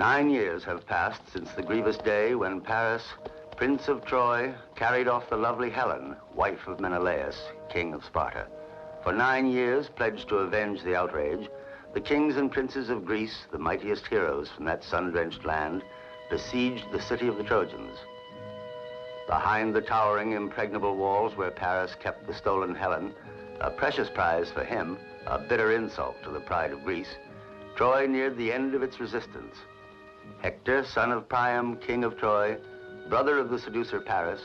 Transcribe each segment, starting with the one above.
9 years have passed since the grievous day when Paris, Prince of Troy, carried off the lovely Helen, wife of Menelaus, king of Sparta. For 9 years, pledged to avenge the outrage, the kings and princes of Greece, the mightiest heroes from that sun-drenched land, besieged the city of the Trojans. Behind the towering, impregnable walls where Paris kept the stolen Helen, a precious prize for him, a bitter insult to the pride of Greece, Troy neared the end of its resistance. Hector, son of Priam, king of Troy, brother of the seducer Paris,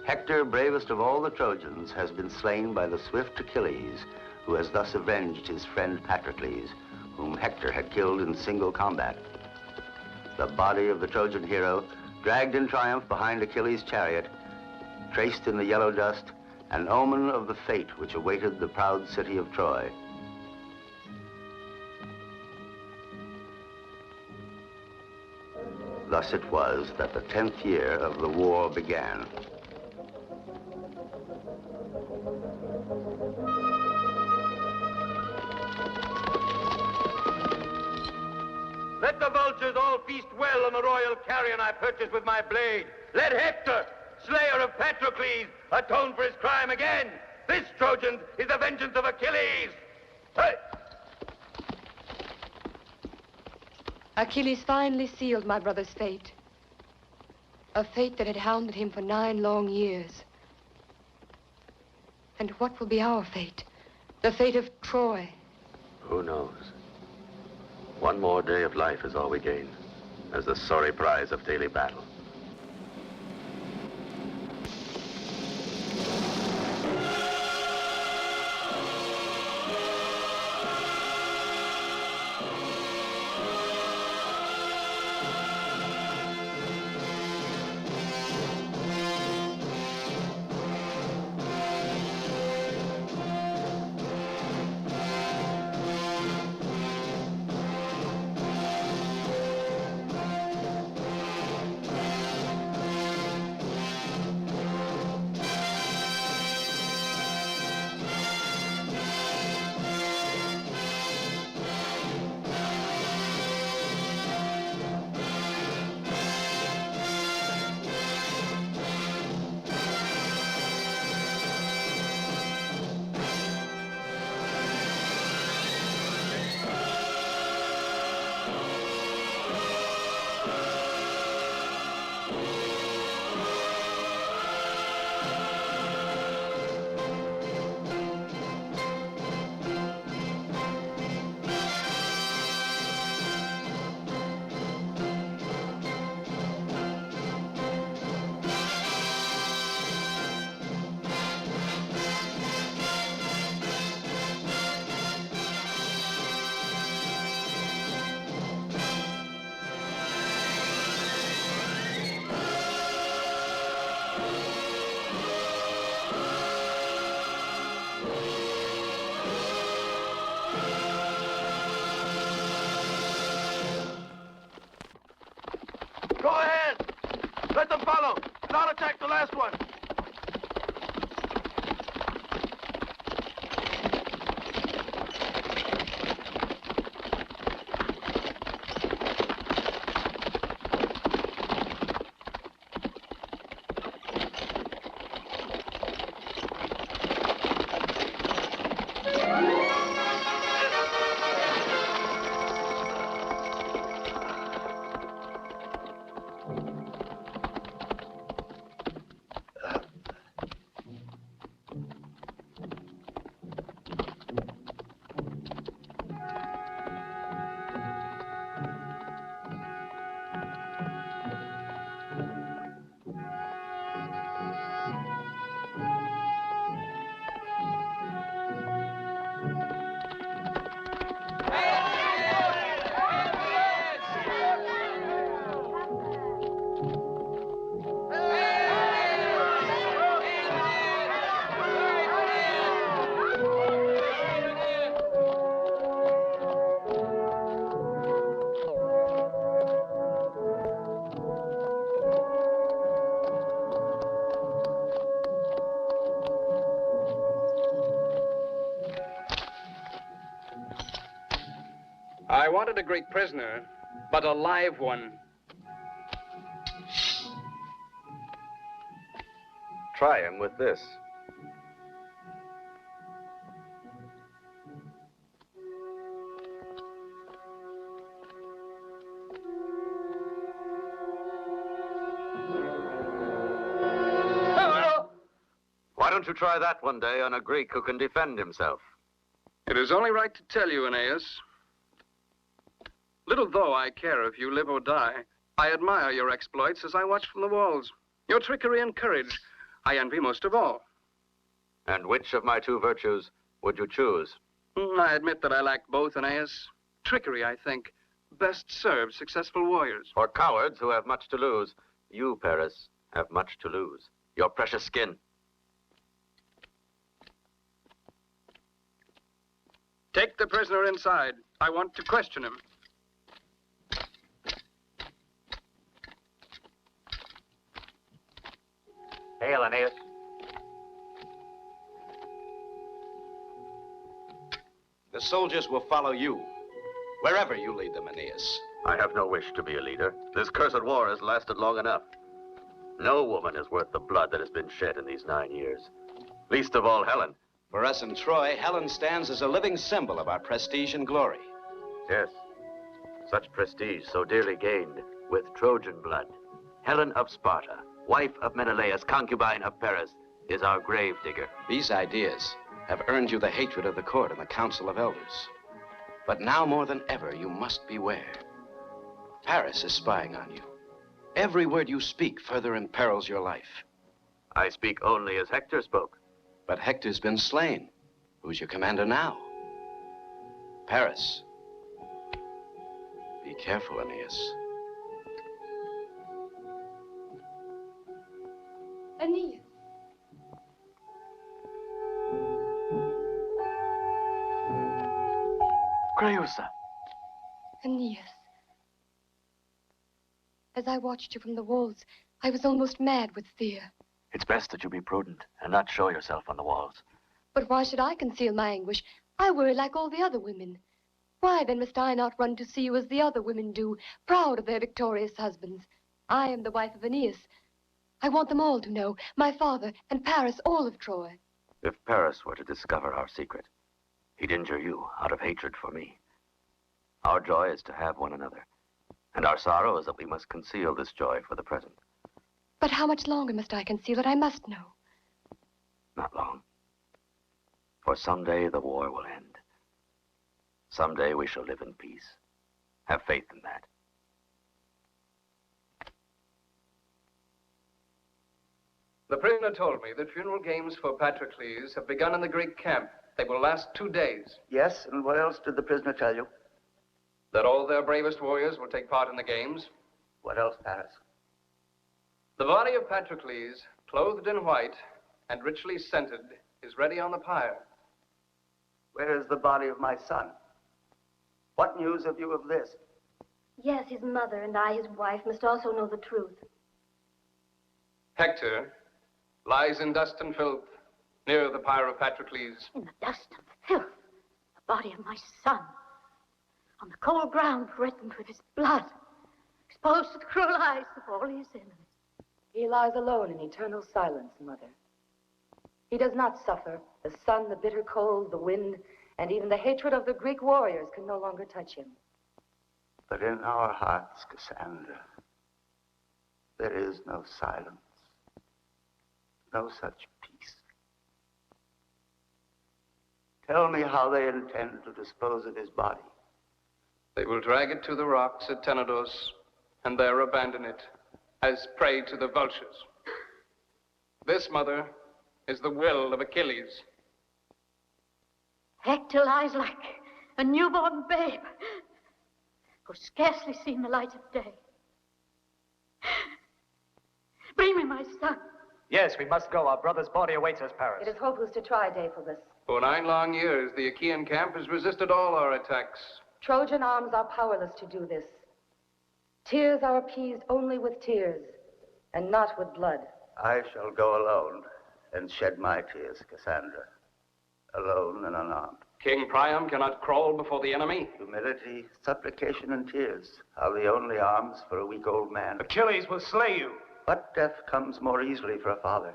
Hector, bravest of all the Trojans, has been slain by the swift Achilles, who has thus avenged his friend Patroclus, whom Hector had killed in single combat. The body of the Trojan hero, dragged in triumph behind Achilles' chariot, traced in the yellow dust, an omen of the fate which awaited the proud city of Troy. Thus it was that the 10th year of the war began. Let the vultures all feast well on the royal carrion I purchased with my blade. Let Hector, slayer of Patroclus, atone for his crime again. This, Trojans, is the vengeance of Achilles. Hey! Achilles finally sealed my brother's fate. A fate that had hounded him for 9 long years. And what will be our fate? The fate of Troy? Who knows? One more day of life is all we gain, as the sorry prize of daily battle. Go ahead. Let them follow. And I'll attack the last one. I wanted a Greek prisoner, but a live one. Try him with this. Why don't you try that one day on a Greek who can defend himself? It is only right to tell you, Aeneas. Little though I care if you live or die, I admire your exploits as I watch from the walls. Your trickery and courage, I envy most of all. And which of my two virtues would you choose? I admit that I lack both, Aeneas. Trickery, I think, best serves successful warriors. For cowards who have much to lose, you, Paris, have much to lose. Your precious skin. Take the prisoner inside. I want to question him. Hail, Aeneas. The soldiers will follow you, wherever you lead them, Aeneas. I have no wish to be a leader. This cursed war has lasted long enough. No woman is worth the blood that has been shed in these 9 years. Least of all, Helen. For us in Troy, Helen stands as a living symbol of our prestige and glory. Yes, such prestige so dearly gained with Trojan blood. Helen of Sparta, wife of Menelaus, concubine of Paris, is our grave digger. These ideas have earned you the hatred of the court and the council of elders. But now more than ever, you must beware. Paris is spying on you. Every word you speak further imperils your life. I speak only as Hector spoke. But Hector's been slain. Who's your commander now? Paris. Be careful, Aeneas. Aeneas. Creusa. Aeneas. As I watched you from the walls, I was almost mad with fear. It's best that you be prudent and not show yourself on the walls. But why should I conceal my anguish? I worry like all the other women. Why, then, must I not run to see you as the other women do, proud of their victorious husbands? I am the wife of Aeneas. I want them all to know, my father and Paris, all of Troy. If Paris were to discover our secret, he'd injure you out of hatred for me. Our joy is to have one another, and our sorrow is that we must conceal this joy for the present. But how much longer must I conceal it? I must know. Not long. For someday the war will end. Someday we shall live in peace. Have faith in that. The prisoner told me that funeral games for Patroclus have begun in the Greek camp. They will last 2 days. Yes, and what else did the prisoner tell you? That all their bravest warriors will take part in the games. What else, Paris? The body of Patroclus, clothed in white and richly scented, is ready on the pyre. Where is the body of my son? What news have you of this? Yes, his mother and I, his wife, must also know the truth. Hector lies in dust and filth near the pyre of Patroclus. In the dust and filth, the body of my son, on the cold ground reddened with his blood, exposed to the cruel eyes of all his enemies. He lies alone in eternal silence, Mother. He does not suffer. The sun, the bitter cold, the wind, and even the hatred of the Greek warriors can no longer touch him. But in our hearts, Cassandra, there is no silence, no such peace. Tell me how they intend to dispose of his body. They will drag it to the rocks at Tenedos and there abandon it as prey to the vultures. This, Mother, is the will of Achilles. Hector lies like a newborn babe who's scarcely seen the light of day. Bring me my son. Yes, we must go. Our brother's body awaits us, Paris. It is hopeless to try, Deiphobus. For 9 long years, the Achaean camp has resisted all our attacks. Trojan arms are powerless to do this. Tears are appeased only with tears, and not with blood. I shall go alone and shed my tears, Cassandra, alone and unarmed. King Priam cannot crawl before the enemy. Humility, supplication, and tears are the only arms for a weak old man. Achilles will slay you. What death comes more easily for a father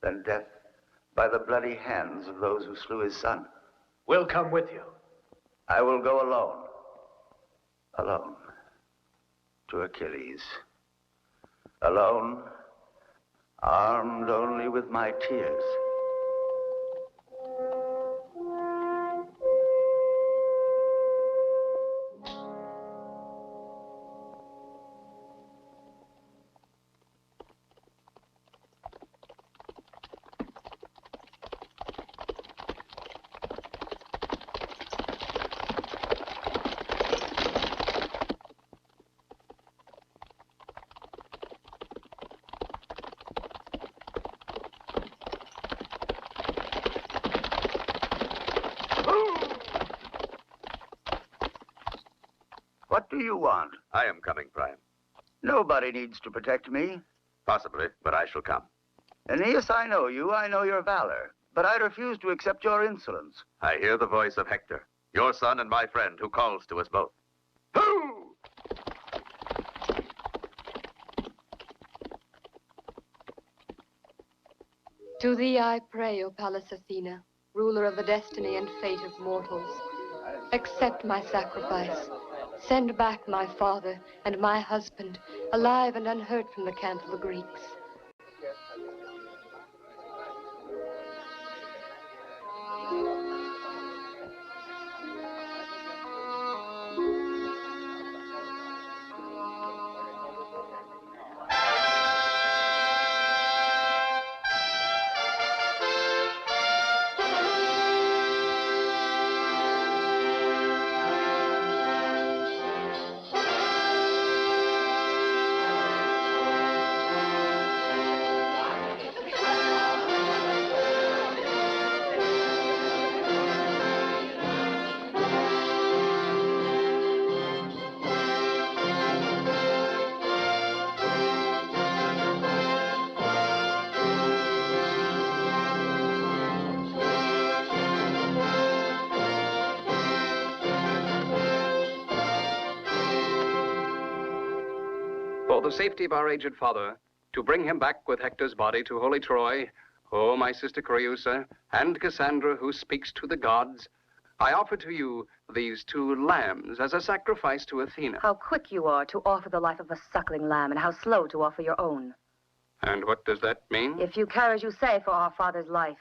than death by the bloody hands of those who slew his son? We'll come with you. I will go alone. Alone. To Achilles. Alone. Armed only with my tears. What do you want? I am coming, Priam. Nobody needs to protect me. Possibly, but I shall come. Aeneas, I know you. I know your valor. But I refuse to accept your insolence. I hear the voice of Hector, your son and my friend, who calls to us both. Hoo! To thee I pray, O Pallas Athena, ruler of the destiny and fate of mortals. Accept my sacrifice. Send back my father and my husband, alive and unhurt from the camp of the Greeks. For the safety of our aged father, to bring him back with Hector's body to holy Troy, O my sister Creusa, and Cassandra, who speaks to the gods, I offer to you these 2 lambs as a sacrifice to Athena. How quick you are to offer the life of a suckling lamb, and how slow to offer your own. And what does that mean? If you care as you say for our father's life,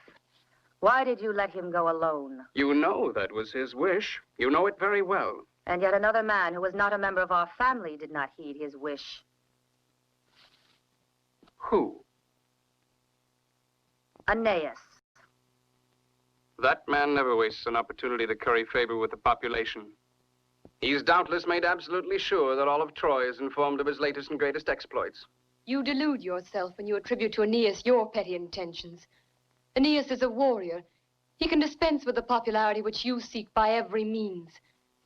why did you let him go alone? You know that was his wish. You know it very well. And yet another man who was not a member of our family did not heed his wish. Who? Aeneas. That man never wastes an opportunity to curry favor with the population. He's doubtless made absolutely sure that all of Troy is informed of his latest and greatest exploits. You delude yourself when you attribute to Aeneas your petty intentions. Aeneas is a warrior. He can dispense with the popularity which you seek by every means,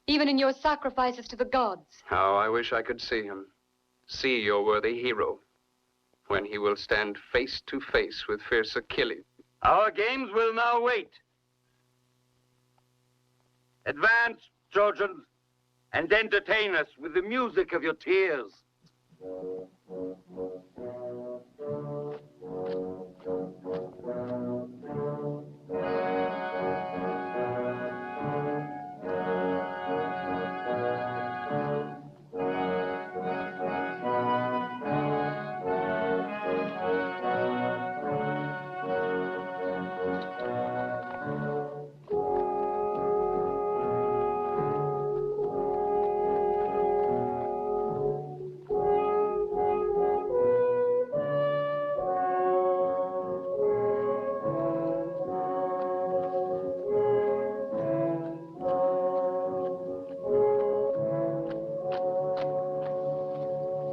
even in your sacrifices to the gods. How I wish I could see him. See your worthy hero, when he will stand face to face with fierce Achilles. Our games will now wait. Advance, Trojans, and entertain us with the music of your tears.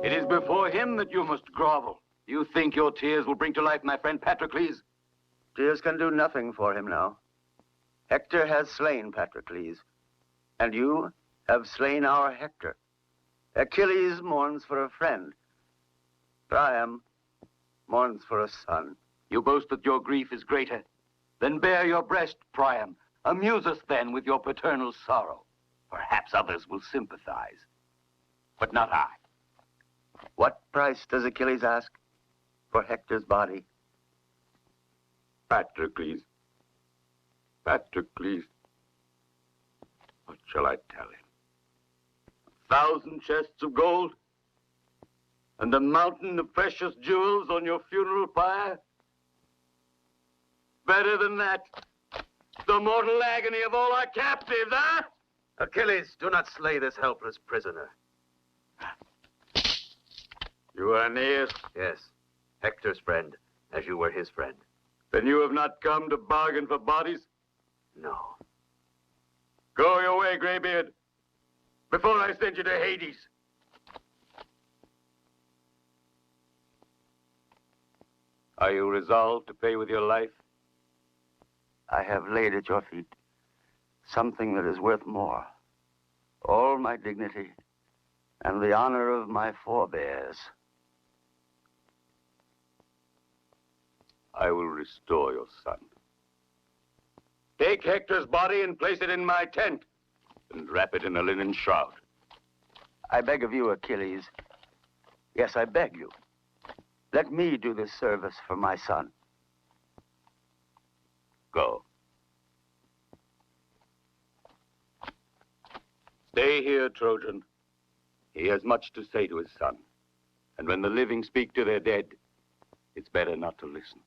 It is before him that you must grovel. You think your tears will bring to life my friend Patroclus? Tears can do nothing for him now. Hector has slain Patroclus, and you have slain our Hector. Achilles mourns for a friend. Priam mourns for a son. You boast that your grief is greater. Then bare your breast, Priam. Amuse us then with your paternal sorrow. Perhaps others will sympathize, but not I. What price does Achilles ask for Hector's body? Patroclus. Patroclus. What shall I tell him? 1,000 chests of gold? And a mountain of precious jewels on your funeral pyre? Better than that. The mortal agony of all our captives, huh? Achilles, do not slay this helpless prisoner. You are Aeneas? Yes, Hector's friend, as you were his friend. Then you have not come to bargain for bodies? No. Go your way, Graybeard, before I send you to Hades. Are you resolved to pay with your life? I have laid at your feet something that is worth more. All my dignity and the honor of my forebears. I will restore your son. Take Hector's body and place it in my tent, and wrap it in a linen shroud. I beg of you, Achilles. Yes, I beg you. Let me do this service for my son. Go. Stay here, Trojan. He has much to say to his son. And when the living speak to their dead, it's better not to listen.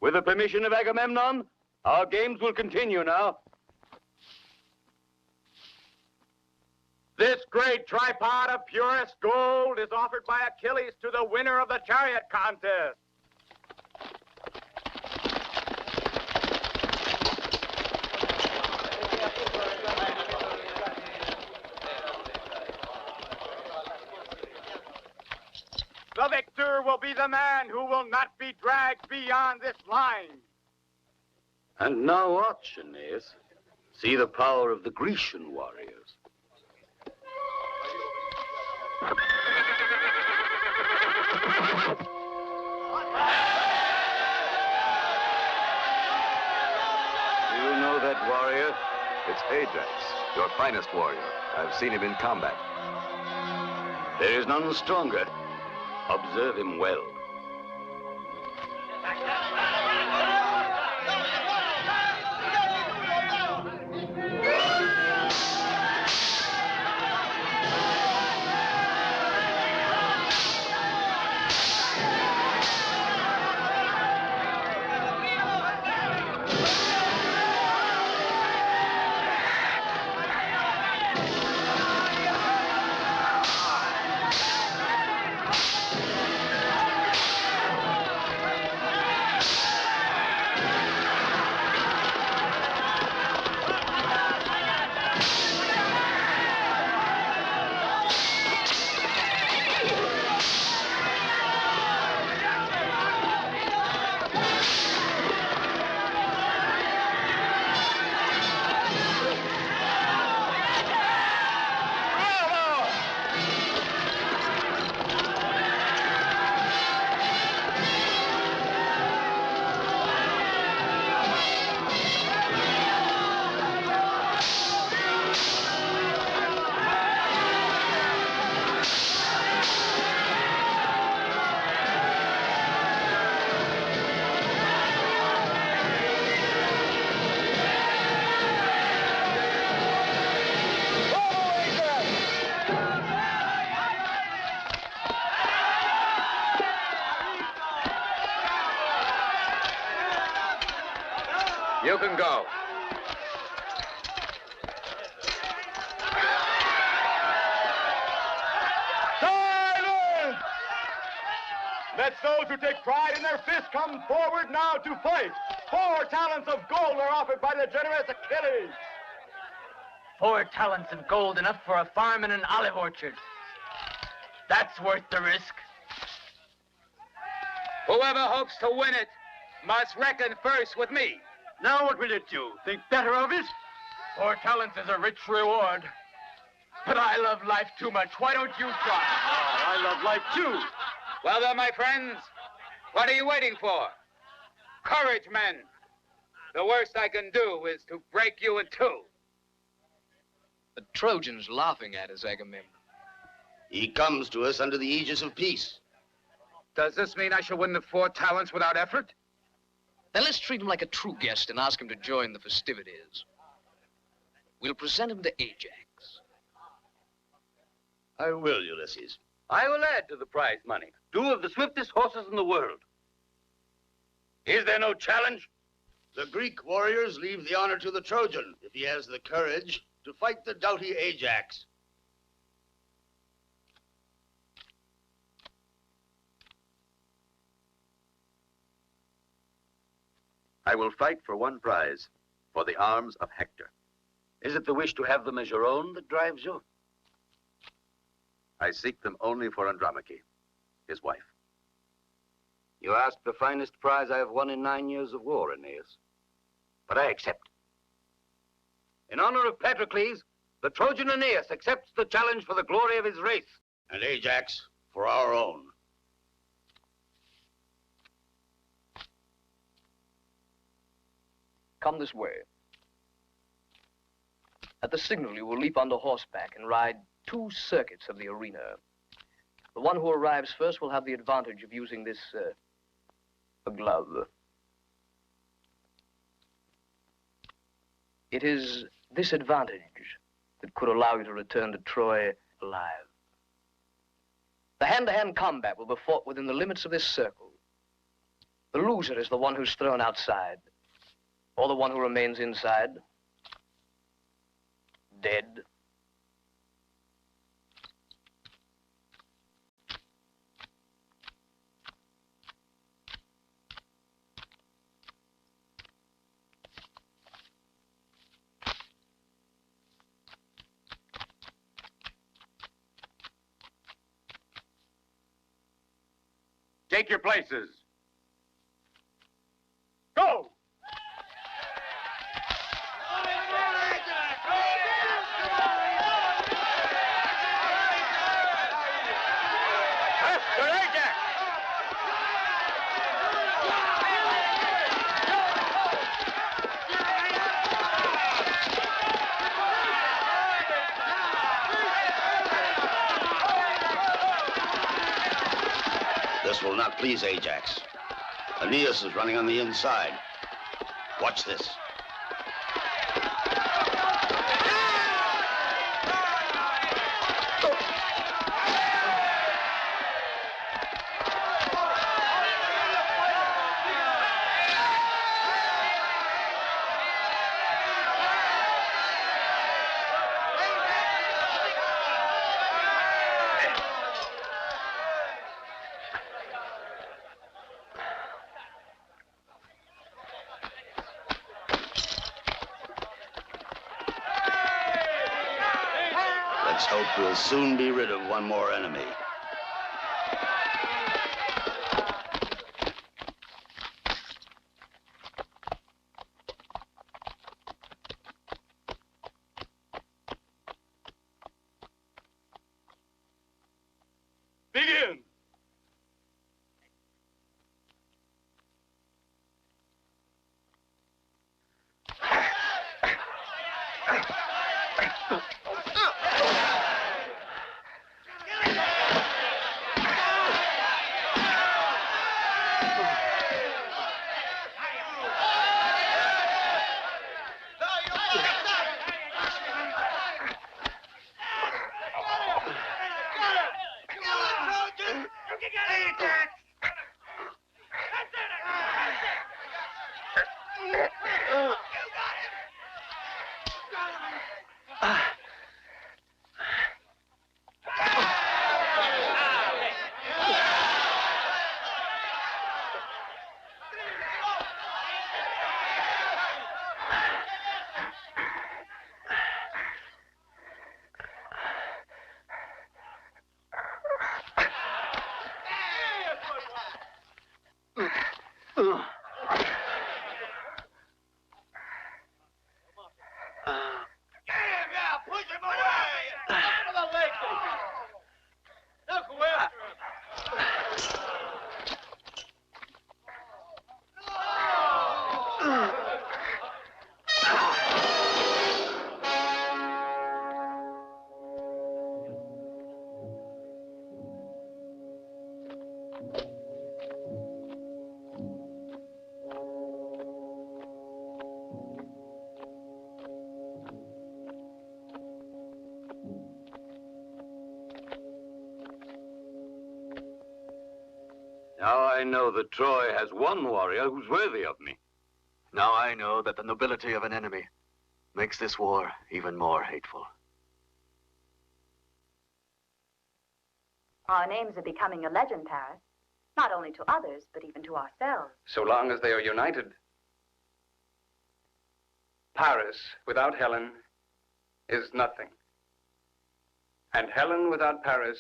With the permission of Agamemnon, our games will continue now. This great tripod of purest gold is offered by Achilles to the winner of the chariot contest. The victor will be the man who will not be dragged beyond this line. And now watch, Aeneas. See the power of the Grecian warriors. Do you know that warrior? It's Ajax, your finest warrior. I've seen him in combat. There is none stronger. Observe him well. You can go. Silence! Let those who take pride in their fists come forward now to fight. 4 talents of gold are offered by the generous Achilles. 4 talents of gold, enough for a farm and an olive orchard. That's worth the risk. Whoever hopes to win it must reckon first with me. Now what will it do? Think better of it? 4 talents is a rich reward. But I love life too much. Why don't you try? I love life too. Well then, my friends, what are you waiting for? Courage, men. The worst I can do is to break you in two. The Trojans laughing at us, Agamemnon. He comes to us under the aegis of peace. Does this mean I shall win the 4 talents without effort? Then let's treat him like a true guest and ask him to join the festivities. We'll present him to Ajax. I will, Ulysses. I will add to the prize money 2 of the swiftest horses in the world. Is there no challenge? The Greek warriors leave the honor to the Trojan, if he has the courage to fight the doughty Ajax. I will fight for one prize, for the arms of Hector. Is it the wish to have them as your own that drives you? I seek them only for Andromache, his wife. You ask the finest prize I have won in 9 years of war, Aeneas. But I accept. In honor of Patroclus, the Trojan Aeneas accepts the challenge for the glory of his race. And Ajax for our own. Come this way. At the signal, you will leap onto horseback and ride 2 circuits of the arena. The one who arrives first will have the advantage of using this, a glove. It is this advantage that could allow you to return to Troy alive. The hand-to-hand combat will be fought within the limits of this circle. The loser is the one who's thrown outside, or the one who remains inside, dead. Take your places. Go! After Ajax! This will not please Ajax. Aeneas is running on the inside. Watch this. Let's hope we'll soon be rid of one more enemy. Begin! Now I know that Troy has one warrior who's worthy of me. Now I know that the nobility of an enemy makes this war even more hateful. Our names are becoming a legend, Paris. Not only to others, but even to ourselves. So long as they are united. Paris without Helen is nothing. And Helen without Paris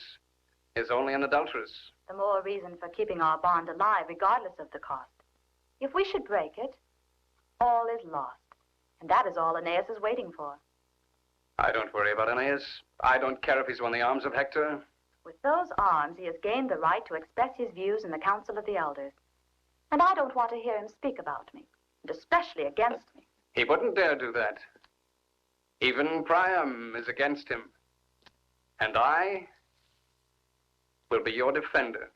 is only an adulteress. The more reason for keeping our bond alive, regardless of the cost. If we should break it, all is lost. And that is all Aeneas is waiting for. I don't worry about Aeneas. I don't care if he's won the arms of Hector. With those arms, he has gained the right to express his views in the Council of the Elders. And I don't want to hear him speak about me, and especially against me. He wouldn't dare do that. Even Priam is against him. And I will be your defender.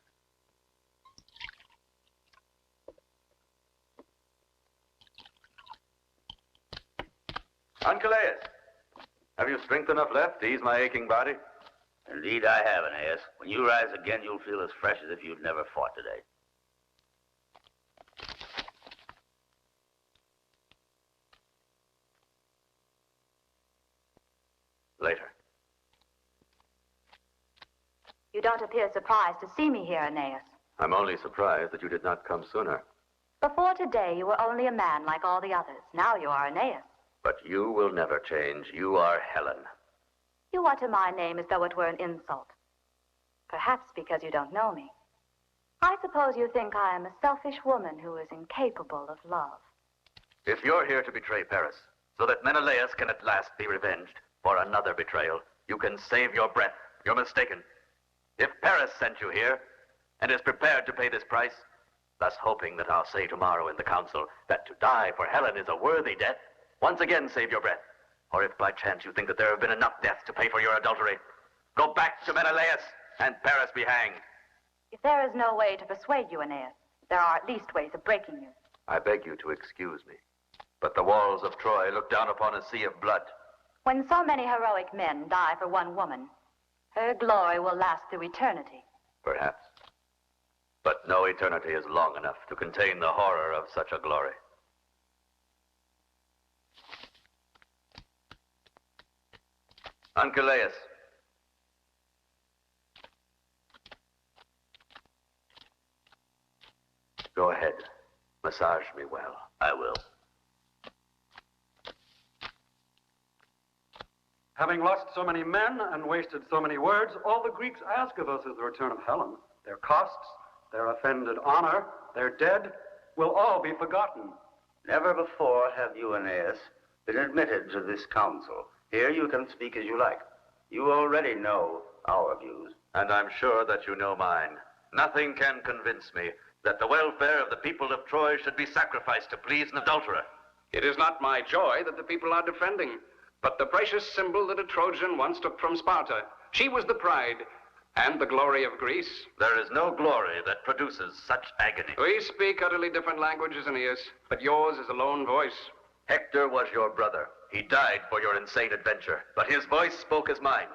Archelaus, have you strength enough left to ease my aching body? Indeed I have, Aeneas. When you rise again, you'll feel as fresh as if you'd never fought today. Later. You don't appear surprised to see me here, Aeneas. I'm only surprised that you did not come sooner. Before today, you were only a man like all the others. Now you are Aeneas. But you will never change. You are Helen. You utter my name as though it were an insult. Perhaps because you don't know me. I suppose you think I am a selfish woman who is incapable of love. If you're here to betray Paris, so that Menelaus can at last be revenged for another betrayal, you can save your breath. You're mistaken. If Paris sent you here, and is prepared to pay this price, thus hoping that I'll say tomorrow in the council that to die for Helen is a worthy death, once again save your breath. Or if by chance you think that there have been enough deaths to pay for your adultery, go back to Menelaus and Paris be hanged. If there is no way to persuade you, Aeneas, there are at least ways of breaking you. I beg you to excuse me, but the walls of Troy look down upon a sea of blood. When so many heroic men die for one woman, her glory will last through eternity. Perhaps. But no eternity is long enough to contain the horror of such a glory. Archelaus. Go ahead. Massage me well. I will. Having lost so many men and wasted so many words, all the Greeks ask of us is the return of Helen. Their costs, their offended honor, their dead will all be forgotten. Never before have you, Aeneas, been admitted to this council. Here you can speak as you like. You already know our views. And I'm sure that you know mine. Nothing can convince me that the welfare of the people of Troy should be sacrificed to please an adulterer. It is not my joy that the people are defending, but the precious symbol that a Trojan once took from Sparta. She was the pride and the glory of Greece. There is no glory that produces such agony. We speak utterly different languages, Aeneas, but yours is a lone voice. Hector was your brother. He died for your insane adventure, but his voice spoke as mine.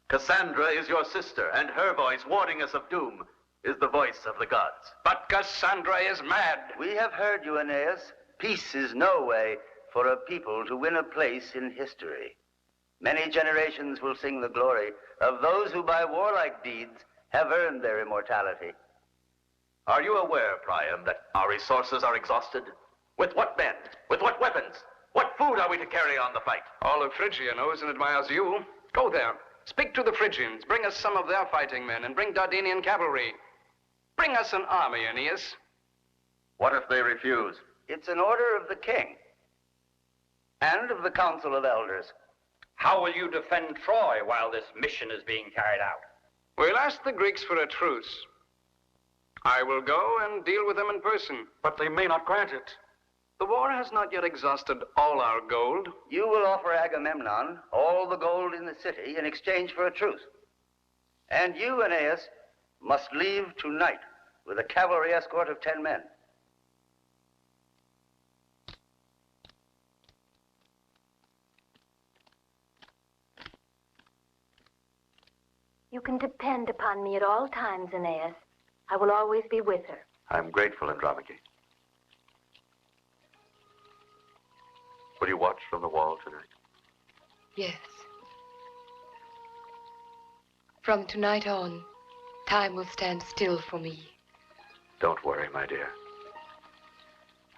Cassandra is your sister, and her voice, warning us of doom, is the voice of the gods. But Cassandra is mad. We have heard you, Aeneas. Peace is no way for a people to win a place in history. Many generations will sing the glory of those who by warlike deeds have earned their immortality. Are you aware, Priam, that our resources are exhausted? With what men? With what weapons? What food are we to carry on the fight? All of Phrygia knows and admires you. Go there. Speak to the Phrygians. Bring us some of their fighting men, and bring Dardanian cavalry. Bring us an army, Aeneas. What if they refuse? It's an order of the king and of the Council of Elders. How will you defend Troy while this mission is being carried out? We'll ask the Greeks for a truce. I will go and deal with them in person. But they may not grant it. The war has not yet exhausted all our gold. You will offer Agamemnon all the gold in the city in exchange for a truce. And you, Aeneas, must leave tonight with a cavalry escort of 10 men. You can depend upon me at all times, Aeneas. I will always be with her. I'm grateful, Andromache. Will you watch from the wall tonight? Yes. From tonight on, time will stand still for me. Don't worry, my dear.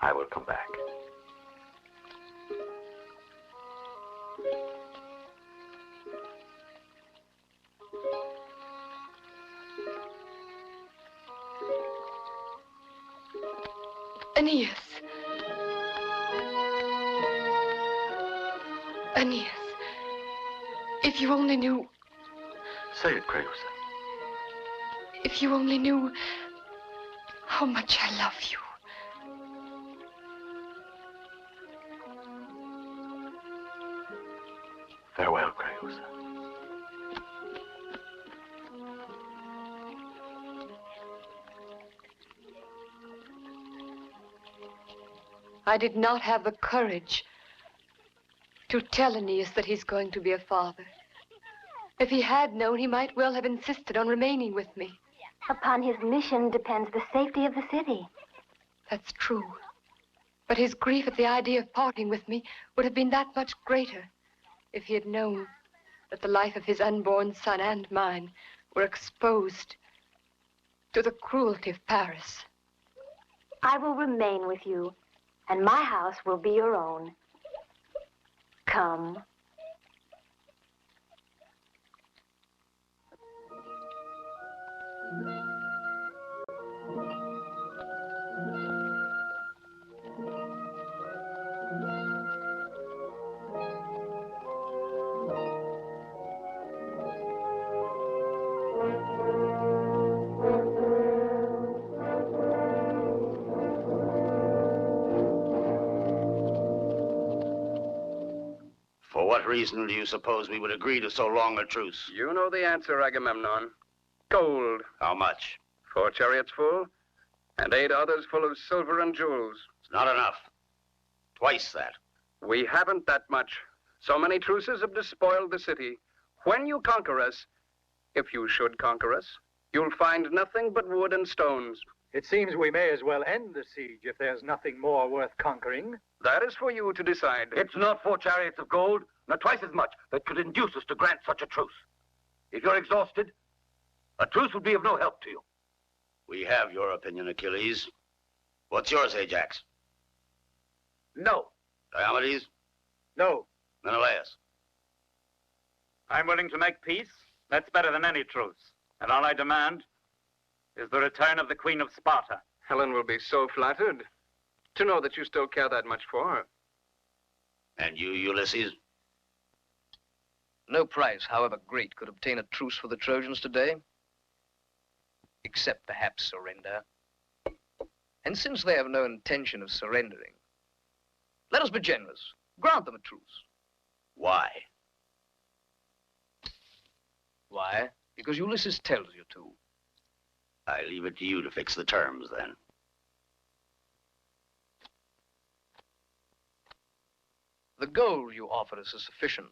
I will come back. Aeneas. Aeneas. If you only knew... Say it, Creusa. If you only knew how much I love you. Farewell, Creusa. I did not have the courage to tell Aeneas that he's going to be a father. If he had known, he might well have insisted on remaining with me. Upon his mission depends the safety of the city. That's true. But his grief at the idea of parting with me would have been that much greater if he had known that the life of his unborn son and mine were exposed to the cruelty of Paris. I will remain with you, and my house will be your own. Come. For what reason do you suppose we would agree to so long a truce? You know the answer, Agamemnon. Gold. How much? 4 chariots full, and 8 others full of silver and jewels. It's not enough. Twice that. We haven't that much. So many truces have despoiled the city. When you conquer us, if you should conquer us, you'll find nothing but wood and stones. It seems we may as well end the siege if there's nothing more worth conquering. That is for you to decide. It's not 4 chariots of gold, nor twice as much, that could induce us to grant such a truce. If you're exhausted, a truce would be of no help to you. We have your opinion, Achilles. What's yours, Ajax? No. Diomedes? No. Menelaus? I'm willing to make peace. That's better than any truce. And all I demand is the return of the Queen of Sparta. Helen will be so flattered to know that you still care that much for her. And you, Ulysses? No price, however great, could obtain a truce for the Trojans today, except perhaps surrender. And since they have no intention of surrendering, let us be generous. Grant them a truce. Why? Why? Because Ulysses tells you to. I leave it to you to fix the terms, then. The gold you offer us is sufficient.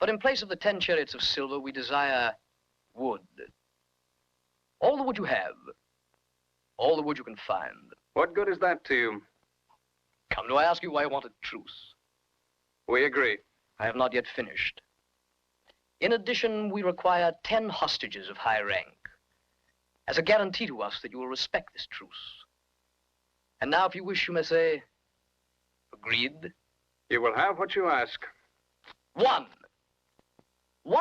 But in place of the 10 chariots of silver, we desire wood. All the wood you have. All the wood you can find. What good is that to you? Come, do I ask you why you want a truce? We agree. I have not yet finished. In addition, we require 10 hostages of high rank as a guarantee to us that you will respect this truce. And now, if you wish, you may say, agreed? You will have what you ask. One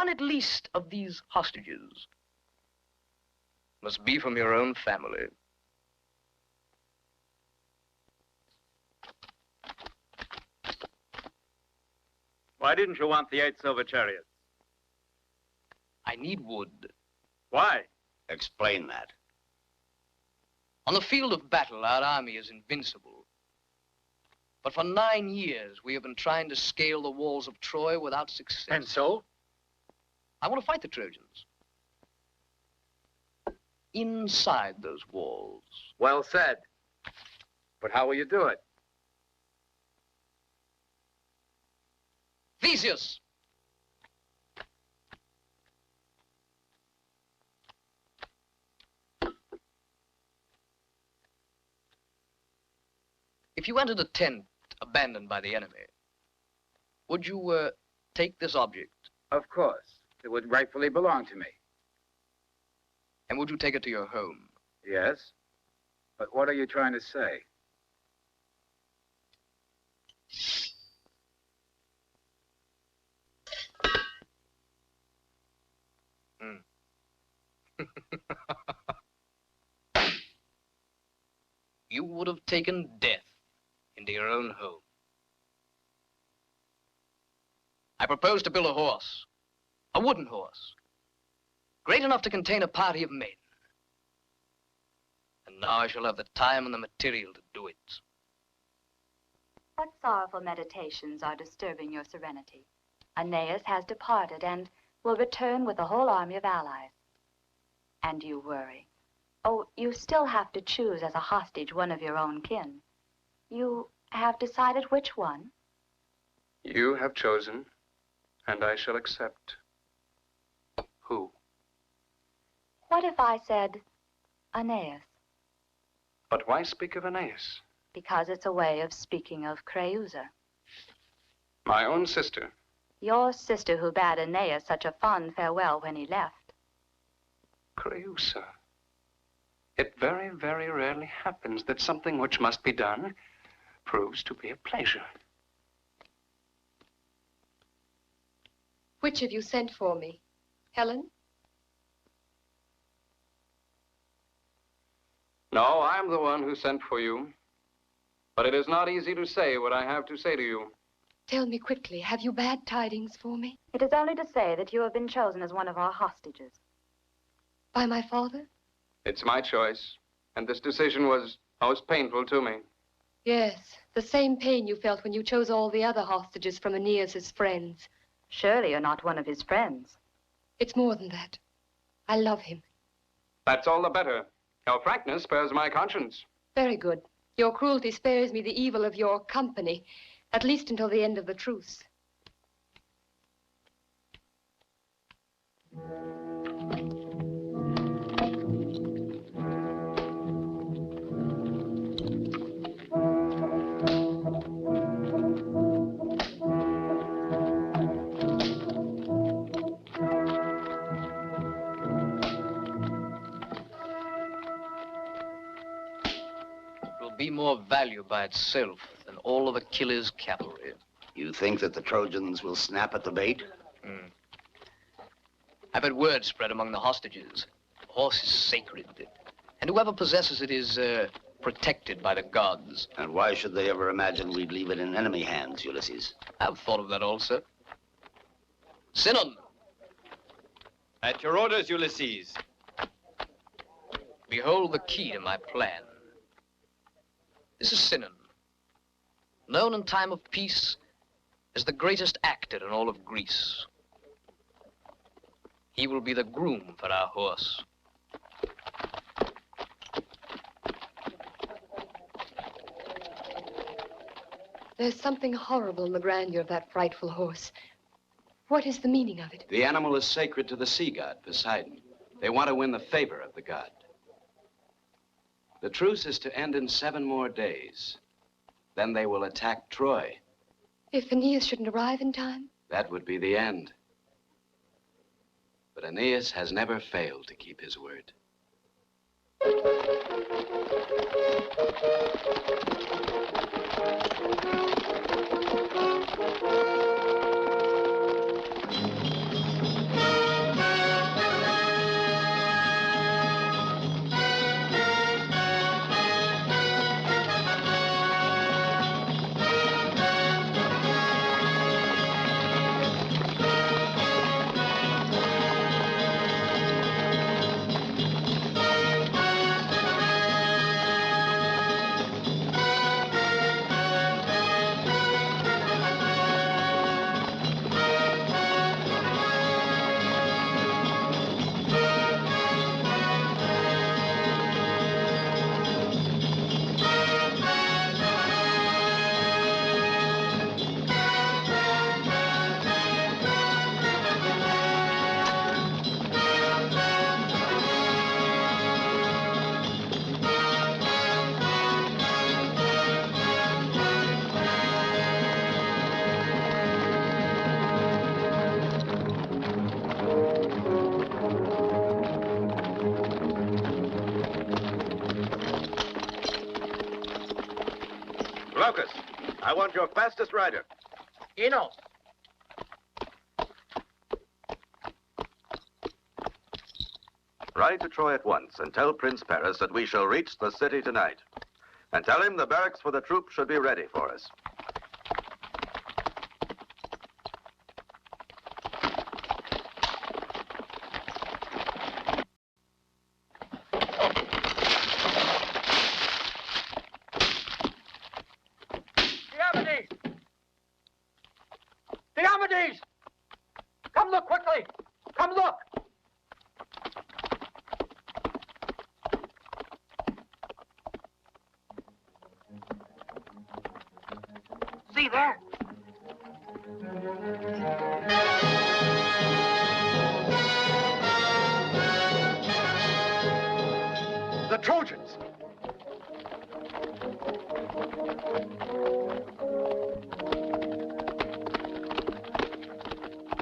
at least of these hostages must be from your own family. Why didn't you want the 8 silver chariots? I need wood. Why? Explain that. On the field of battle, our army is invincible. But for 9 years, we have been trying to scale the walls of Troy without success. And so? I want to fight the Trojans. Inside those walls. Well said. But how will you do it? Theseus! If you entered a tent abandoned by the enemy, would you take this object? Of course. It would rightfully belong to me. And would you take it to your home? Yes. But what are you trying to say? You would have taken death into your own home. I propose to build a horse, a wooden horse, great enough to contain a party of men. And now I shall have the time and the material to do it. What sorrowful meditations are disturbing your serenity? Aeneas has departed and will return with a whole army of allies. And you worry. Oh, you still have to choose as a hostage one of your own kin. You have decided which one? You have chosen, and I shall accept. Who? What if I said Aeneas? But why speak of Aeneas? Because it's a way of speaking of Creusa. My own sister. Your sister who bade Aeneas such a fond farewell when he left. Creusa. It very, very rarely happens that something which must be done proves to be a pleasure. Which of you sent for me? Helen? No, I'm the one who sent for you. But it is not easy to say what I have to say to you. Tell me quickly, have you bad tidings for me? It is only to say that you have been chosen as one of our hostages. By my father? It's my choice, and this decision was most painful to me. Yes, the same pain you felt when you chose all the other hostages from Aeneas's friends. Surely you're not one of his friends. It's more than that. I love him. That's all the better. Your frankness spares my conscience. Very good. Your cruelty spares me the evil of your company, at least until the end of the truce. Be more value by itself than all of Achilles' cavalry. You think that the Trojans will snap at the bait? I've had word spread among the hostages. The horse is sacred, and whoever possesses it is protected by the gods. And why should they ever imagine we'd leave it in enemy hands, Ulysses? I've thought of that also. Sinon! At your orders, Ulysses. Behold the key to my plan. This is Sinon, known in time of peace as the greatest actor in all of Greece. He will be the groom for our horse. There's something horrible in the grandeur of that frightful horse. What is the meaning of it? The animal is sacred to the sea god, Poseidon. They want to win the favor of the god. The truce is to end in 7 more days. Then they will attack Troy. If Aeneas shouldn't arrive in time? That would be the end. But Aeneas has never failed to keep his word. Glaucus, I want your fastest rider. Eno. Ride to Troy at once and tell Prince Paris that we shall reach the city tonight. And tell him the barracks for the troops should be ready for us. Diomedes! Come look quickly! Come look! See there? The Trojans!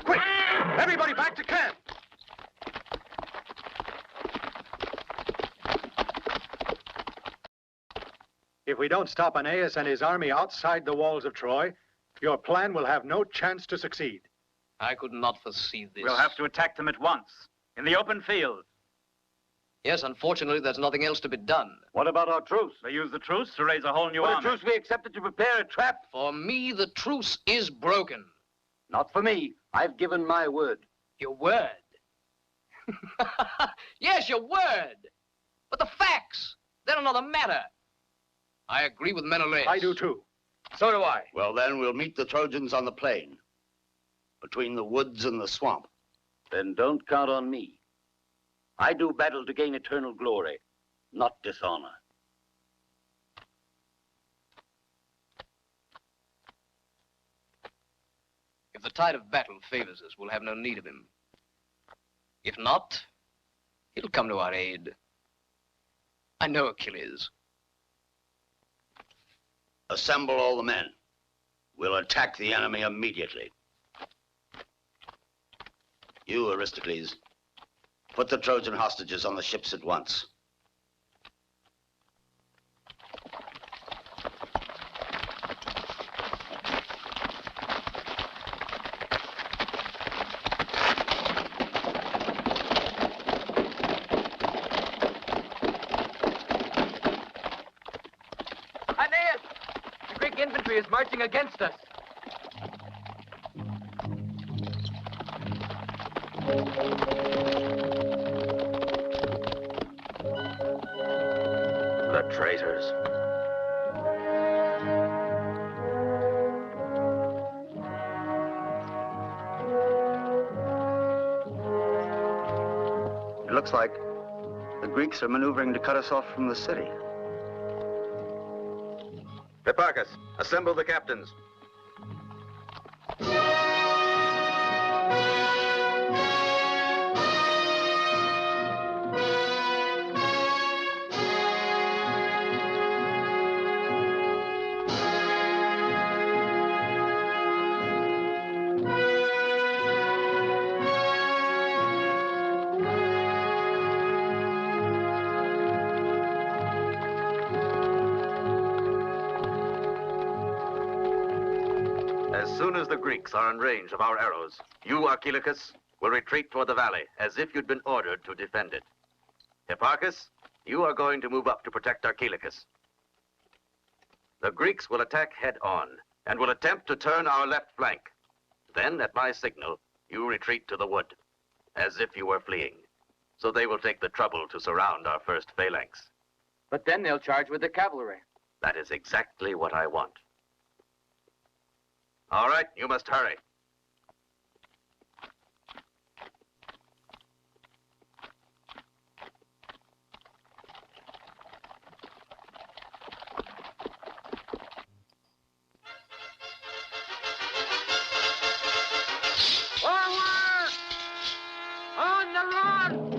Quick! Everybody back to camp! If we don't stop Aeneas and his army outside the walls of Troy, your plan will have no chance to succeed. I could not foresee this. We'll have to attack them at once, in the open field. Yes, unfortunately, there's nothing else to be done. What about our truce? They use the truce to raise a whole new army. The truce we accepted to prepare a trap. For me, the truce is broken. Not for me. I've given my word. Your word? Yes, your word. But the facts, they're another matter. I agree with Menelaus. I do too. So do I. Well, then we'll meet the Trojans on the plain, between the woods and the swamp. Then don't count on me. I do battle to gain eternal glory, not dishonor. If the tide of battle favors us, we'll have no need of him. If not, he'll come to our aid. I know Achilles. Assemble all the men. We'll attack the enemy immediately. You, Aristocles, put the Trojan hostages on the ships at once. Aeneas! The Greek infantry is marching against us. The traitors. It looks like the Greeks are maneuvering to cut us off from the city. Hipparchus, assemble the captains. As soon as the Greeks are in range of our arrows, you, Archilochus, will retreat toward the valley as if you'd been ordered to defend it. Hipparchus, you are going to move up to protect Archilochus. The Greeks will attack head-on and will attempt to turn our left flank. Then, at my signal, you retreat to the wood, as if you were fleeing. So they will take the trouble to surround our first phalanx. But then they'll charge with the cavalry. That is exactly what I want. All right, you must hurry. Forward! On the run!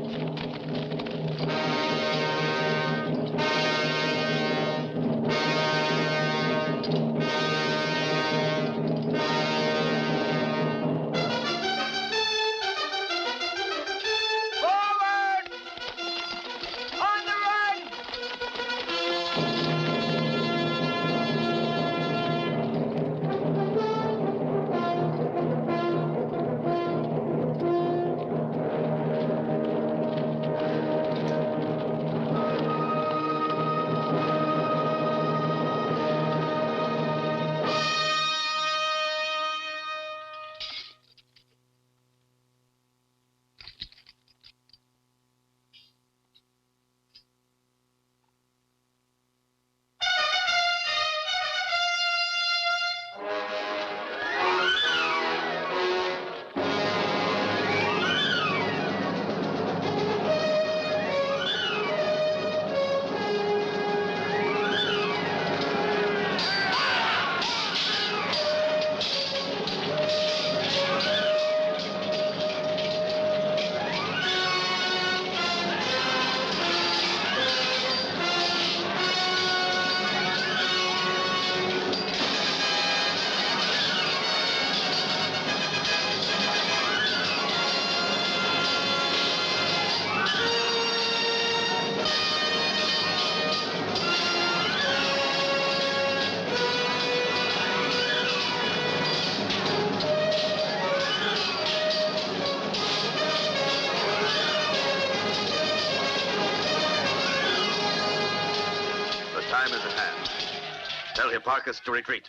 Tell Hipparchus to retreat.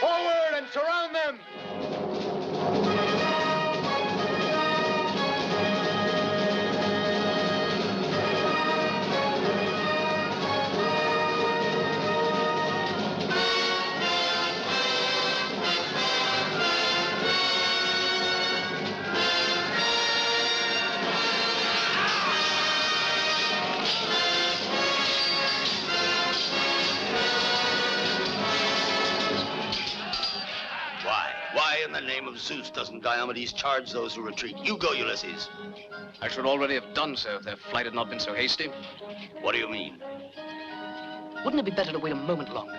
Forward and surround them! Why in the name of Zeus doesn't Diomedes charge those who retreat? You go, Ulysses. I should already have done so if their flight had not been so hasty. What do you mean? Wouldn't it be better to wait a moment longer?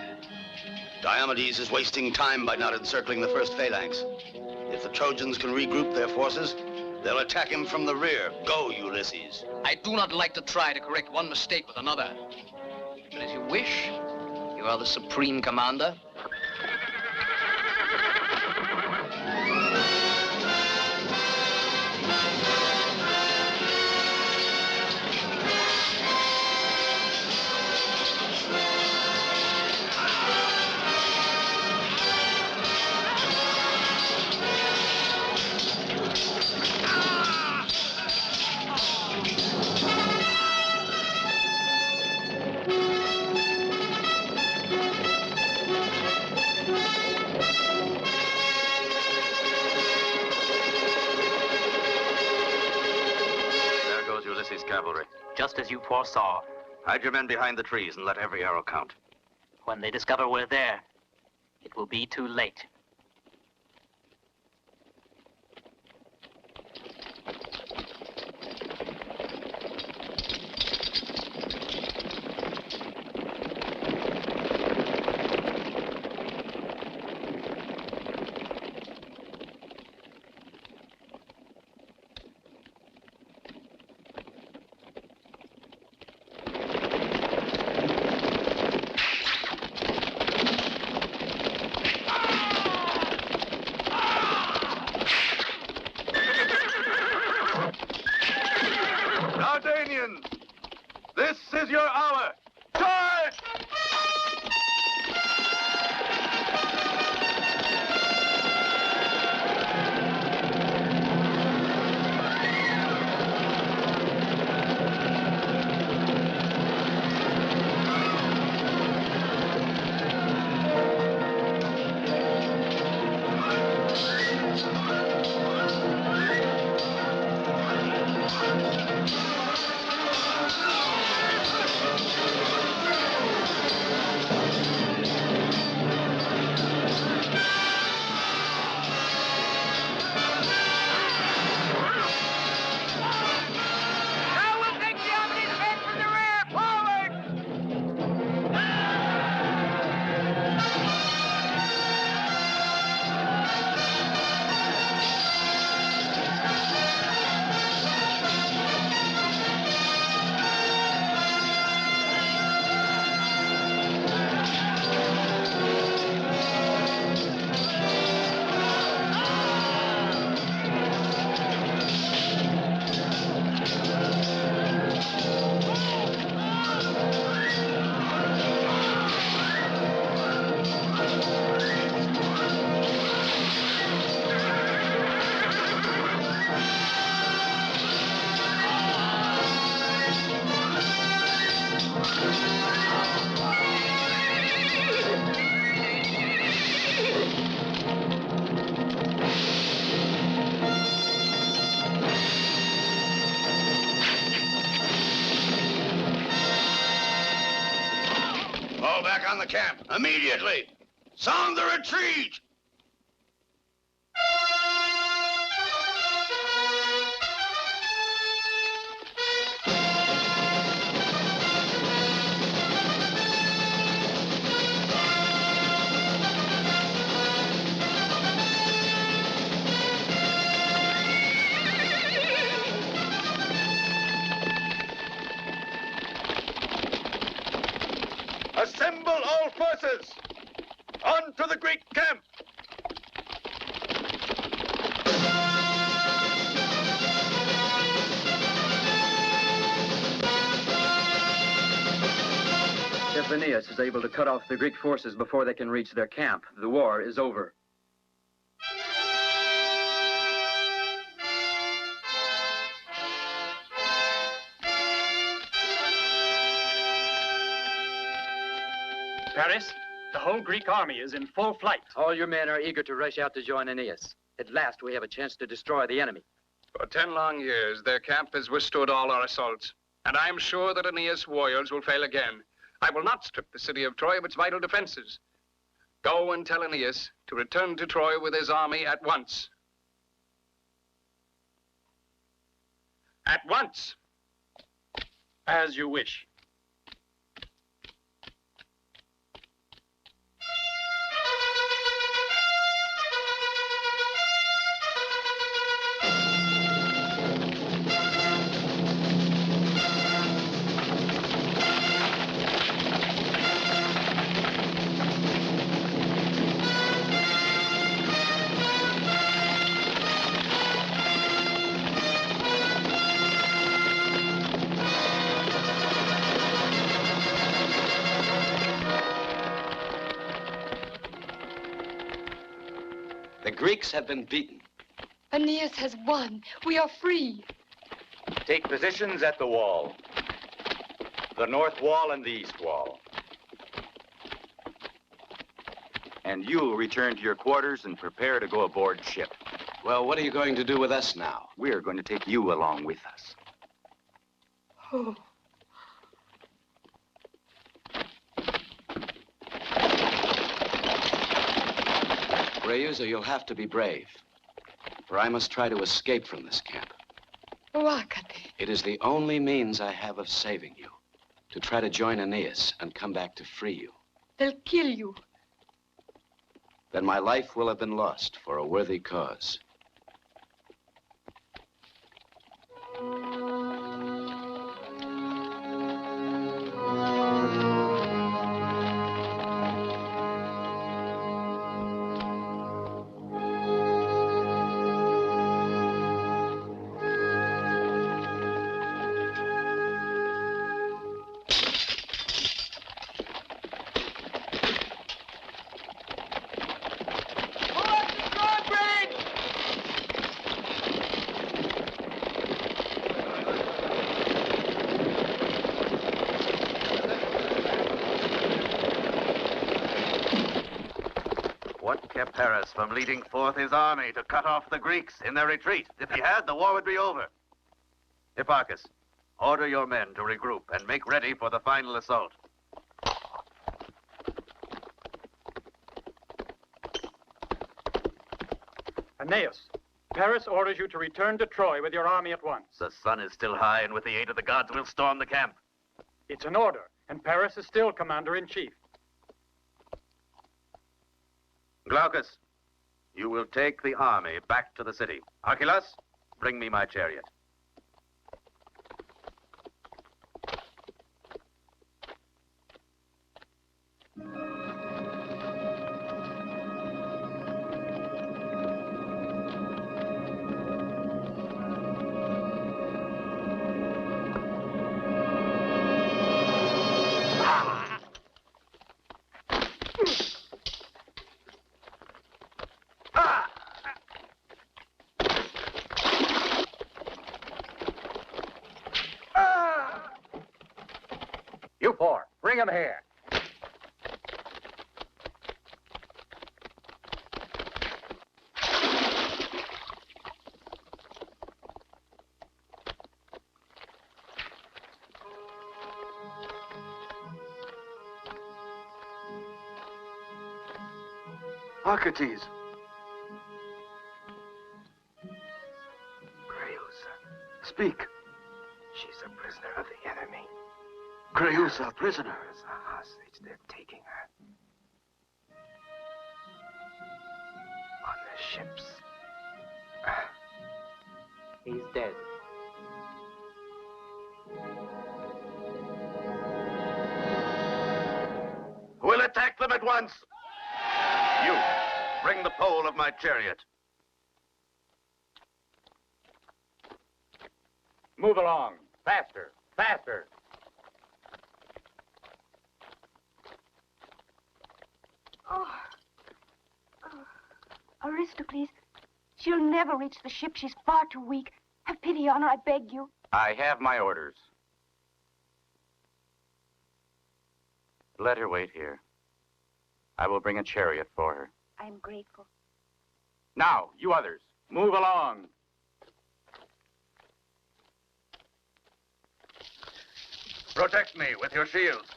Diomedes is wasting time by not encircling the first phalanx. If the Trojans can regroup their forces, they'll attack him from the rear. Go, Ulysses. I do not like to try to correct one mistake with another. But as you wish, you are the supreme commander. Cavalry. Just as you foresaw. Hide your men behind the trees and let every arrow count. When they discover we're there, it will be too late. This is your hour. Charge! Fall back on the camp, immediately! Sound the retreat! Assemble all all forces! On to the Greek camp! If Aeneas is able to cut off the Greek forces before they can reach their camp, the war is over. Paris, the whole Greek army is in full flight. All your men are eager to rush out to join Aeneas. At last, we have a chance to destroy the enemy. For 10 long years, their camp has withstood all our assaults, and I am sure that Aeneas' warriors will fail again. I will not strip the city of Troy of its vital defenses. Go and tell Aeneas to return to Troy with his army at once. At once! As you wish. The Greeks have been beaten. Aeneas has won. We are free. Take positions at the wall. The north wall and the east wall. And you'll return to your quarters and prepare to go aboard ship. Well, what are you going to do with us now? We're going to take you along with us. Oh. Creusa, you'll have to be brave, for I must try to escape from this camp. Wakate. It is the only means I have of saving you, to try to join Aeneas and come back to free you. They'll kill you. Then my life will have been lost for a worthy cause. Paris from leading forth his army to cut off the Greeks in their retreat. If he had, the war would be over. Hipparchus, order your men to regroup and make ready for the final assault. Aeneas, Paris orders you to return to Troy with your army at once. The sun is still high, and with the aid of the gods, we'll storm the camp. It's an order, and Paris is still commander-in-chief. Glaucus, you will take the army back to the city. Archelaus, bring me my chariot. You four, bring him here. Archites. Creusa. Speak. She's a prisoner of the enemy. Creusa, a prisoner. As a hostage, they're taking her. On the ships. He's dead. We'll attack! at once. You, bring the pole of my chariot. Move along. Faster, faster. Oh. Aristocles, she'll never reach the ship. She's far too weak. Have pity on her, I beg you. I have my orders. Let her wait here. I will bring a chariot for her. I'm grateful. Now, you others, move along. Protect me with your shields.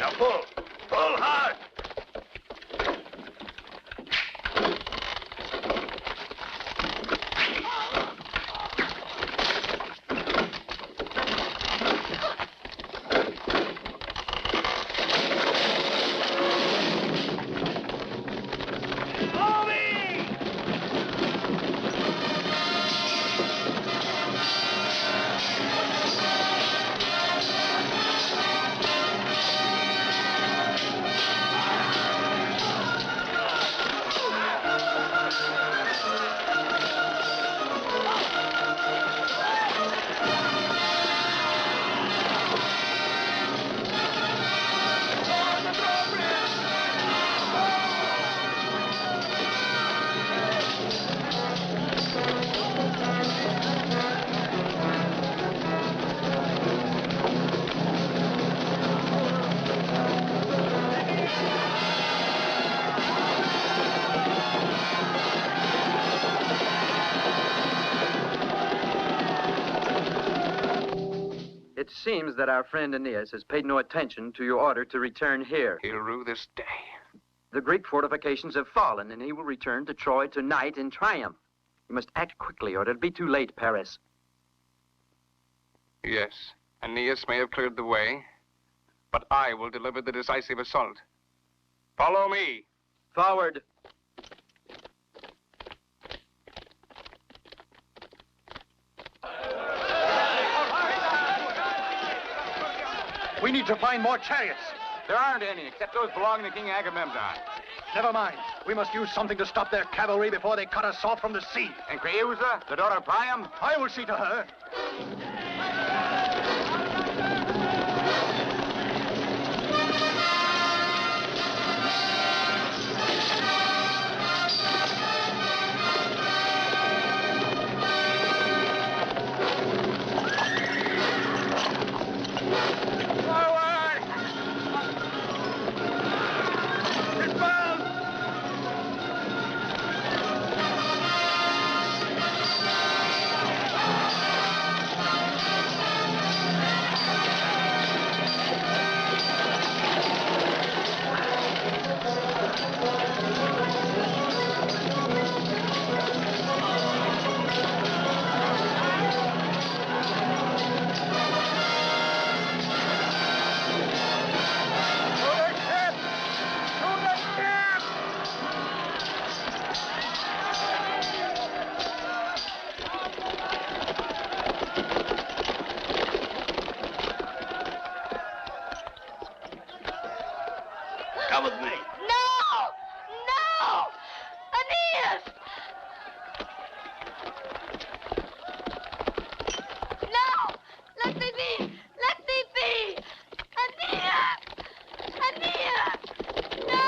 Now pull. Pull hard. It seems that our friend Aeneas has paid no attention to your order to return here. He'll rue this day. The Greek fortifications have fallen, and he will return to Troy tonight in triumph. You must act quickly, or it'll be too late, Paris. Yes, Aeneas may have cleared the way, but I will deliver the decisive assault. Follow me. Forward. We need to find more chariots. There aren't any, except those belonging to King Agamemnon. Never mind. We must use something to stop their cavalry before they cut us off from the sea. And Creusa, the daughter of Priam? I will see to her. Come with me. No! No! Aeneas! No! Let me be! Let me be! Aeneas! Aeneas! No!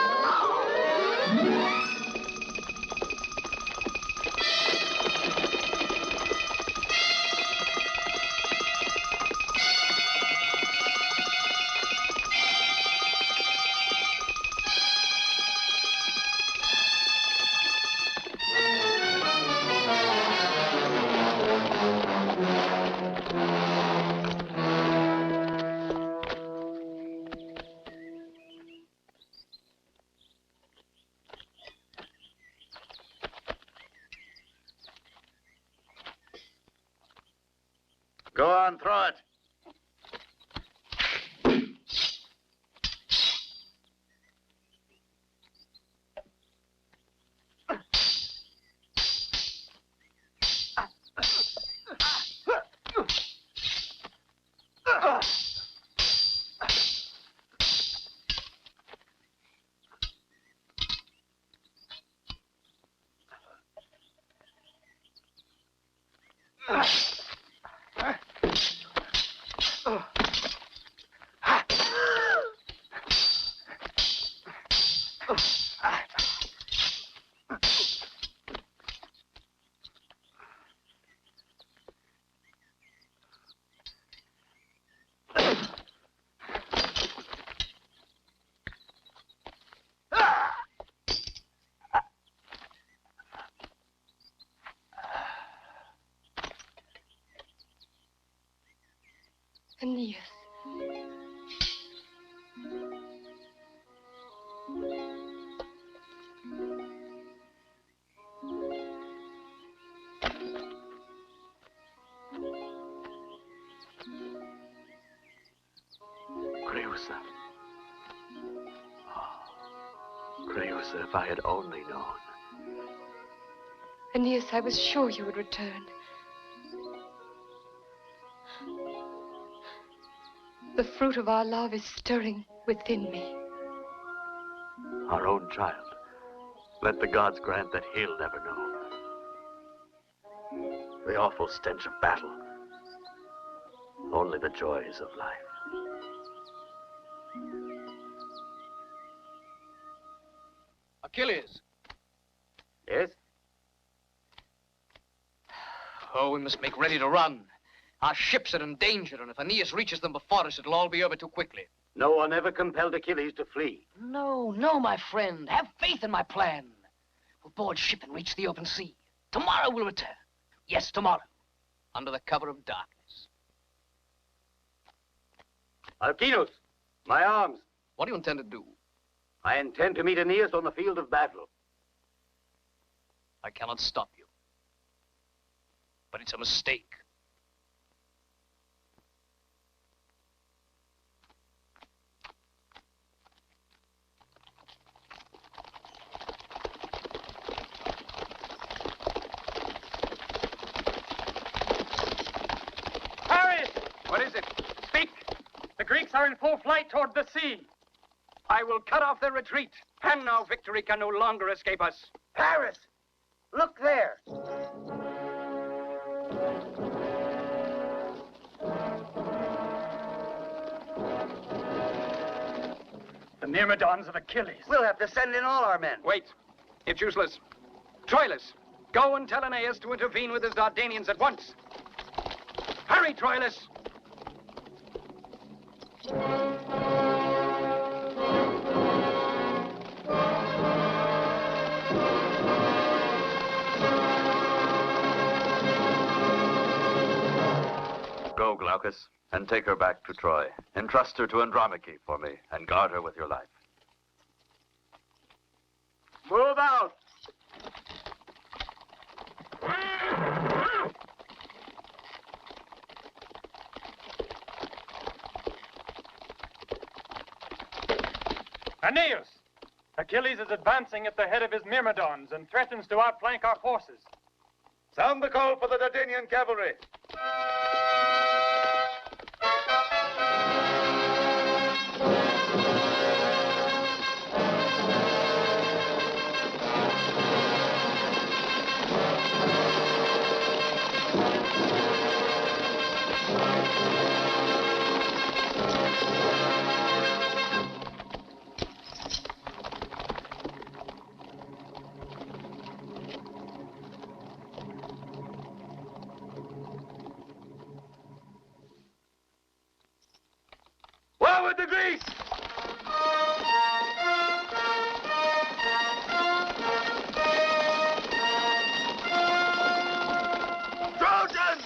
Go on, throw it. Aeneas. Creusa. Creusa, if I had only known. Aeneas, I was sure you would return. The fruit of our love is stirring within me. Our own child. Let the gods grant that he'll never know. The awful stench of battle. Only the joys of life. Achilles. Yes? Oh, we must make ready to run. Our ships are in danger, and if Aeneas reaches them before us, it'll all be over too quickly. No one ever compelled Achilles to flee. No, my friend. Have faith in my plan. We'll board ship and reach the open sea. Tomorrow we'll return. Yes, tomorrow. Under the cover of darkness. Alcinous, my arms. What do you intend to do? I intend to meet Aeneas on the field of battle. I cannot stop you. But it's a mistake. What is it? Speak! The Greeks are in full flight toward the sea. I will cut off their retreat, and now victory can no longer escape us. Paris! Look there! The Myrmidons of Achilles. We'll have to send in all our men. Wait. It's useless. Troilus, go and tell Aeneas to intervene with his Dardanians at once. Hurry, Troilus! Go, Glaucus, and take her back to Troy. Entrust her to Andromache for me, and guard her with your life. Move out! Aeneas! Achilles is advancing at the head of his Myrmidons and threatens to outflank our forces. Sound the call for the Dardanian cavalry. Forward the Greeks! Trojans!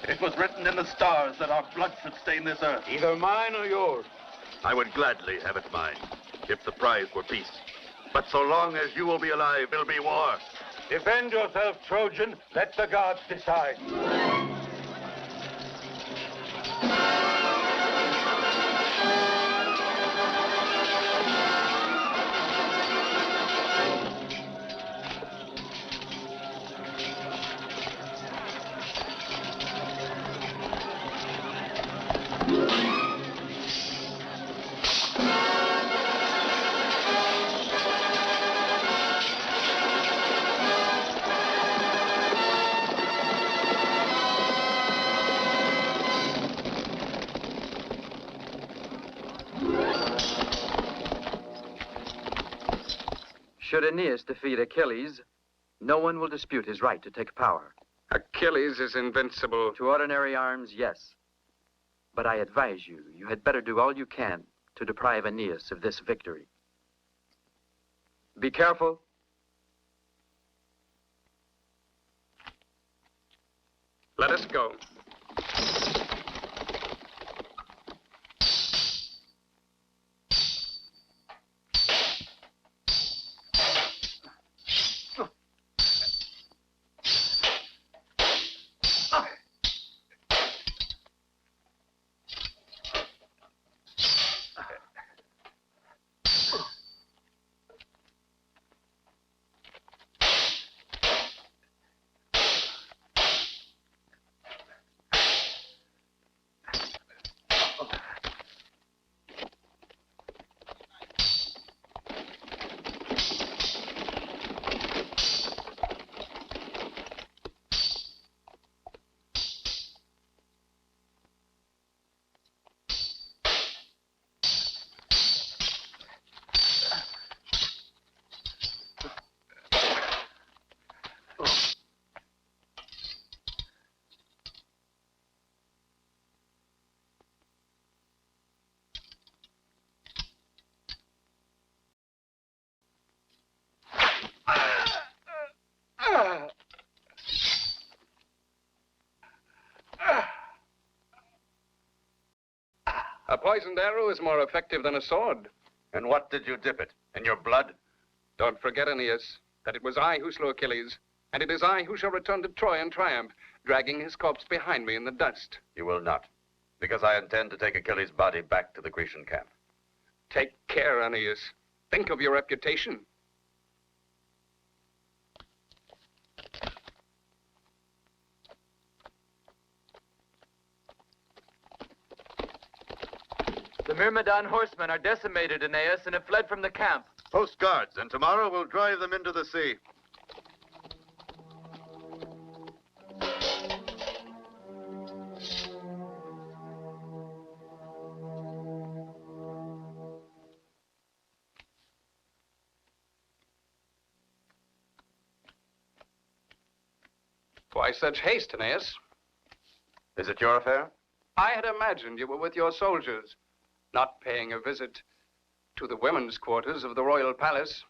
It was written in the stars that our blood should stain this earth. Either mine or yours. I would gladly have it mine, if the prize were peace. But so long as you will be alive, there'll be war. Defend yourself, Trojan. Let the gods decide. Should Aeneas defeat Achilles, no one will dispute his right to take power. Achilles is invincible. To ordinary arms, yes. But I advise you, you had better do all you can to deprive Aeneas of this victory. Be careful. Let us go. A poisoned arrow is more effective than a sword. And what did you dip it? In your blood? Don't forget, Aeneas, that it was I who slew Achilles, and it is I who shall return to Troy in triumph, dragging his corpse behind me in the dust. You will not, because I intend to take Achilles' body back to the Grecian camp. Take care, Aeneas. Think of your reputation. The Myrmidon horsemen are decimated, Aeneas, and have fled from the camp. Post guards, and tomorrow we'll drive them into the sea. Why such haste, Aeneas? Is it your affair? I had imagined you were with your soldiers, not paying a visit to the women's quarters of the royal palace.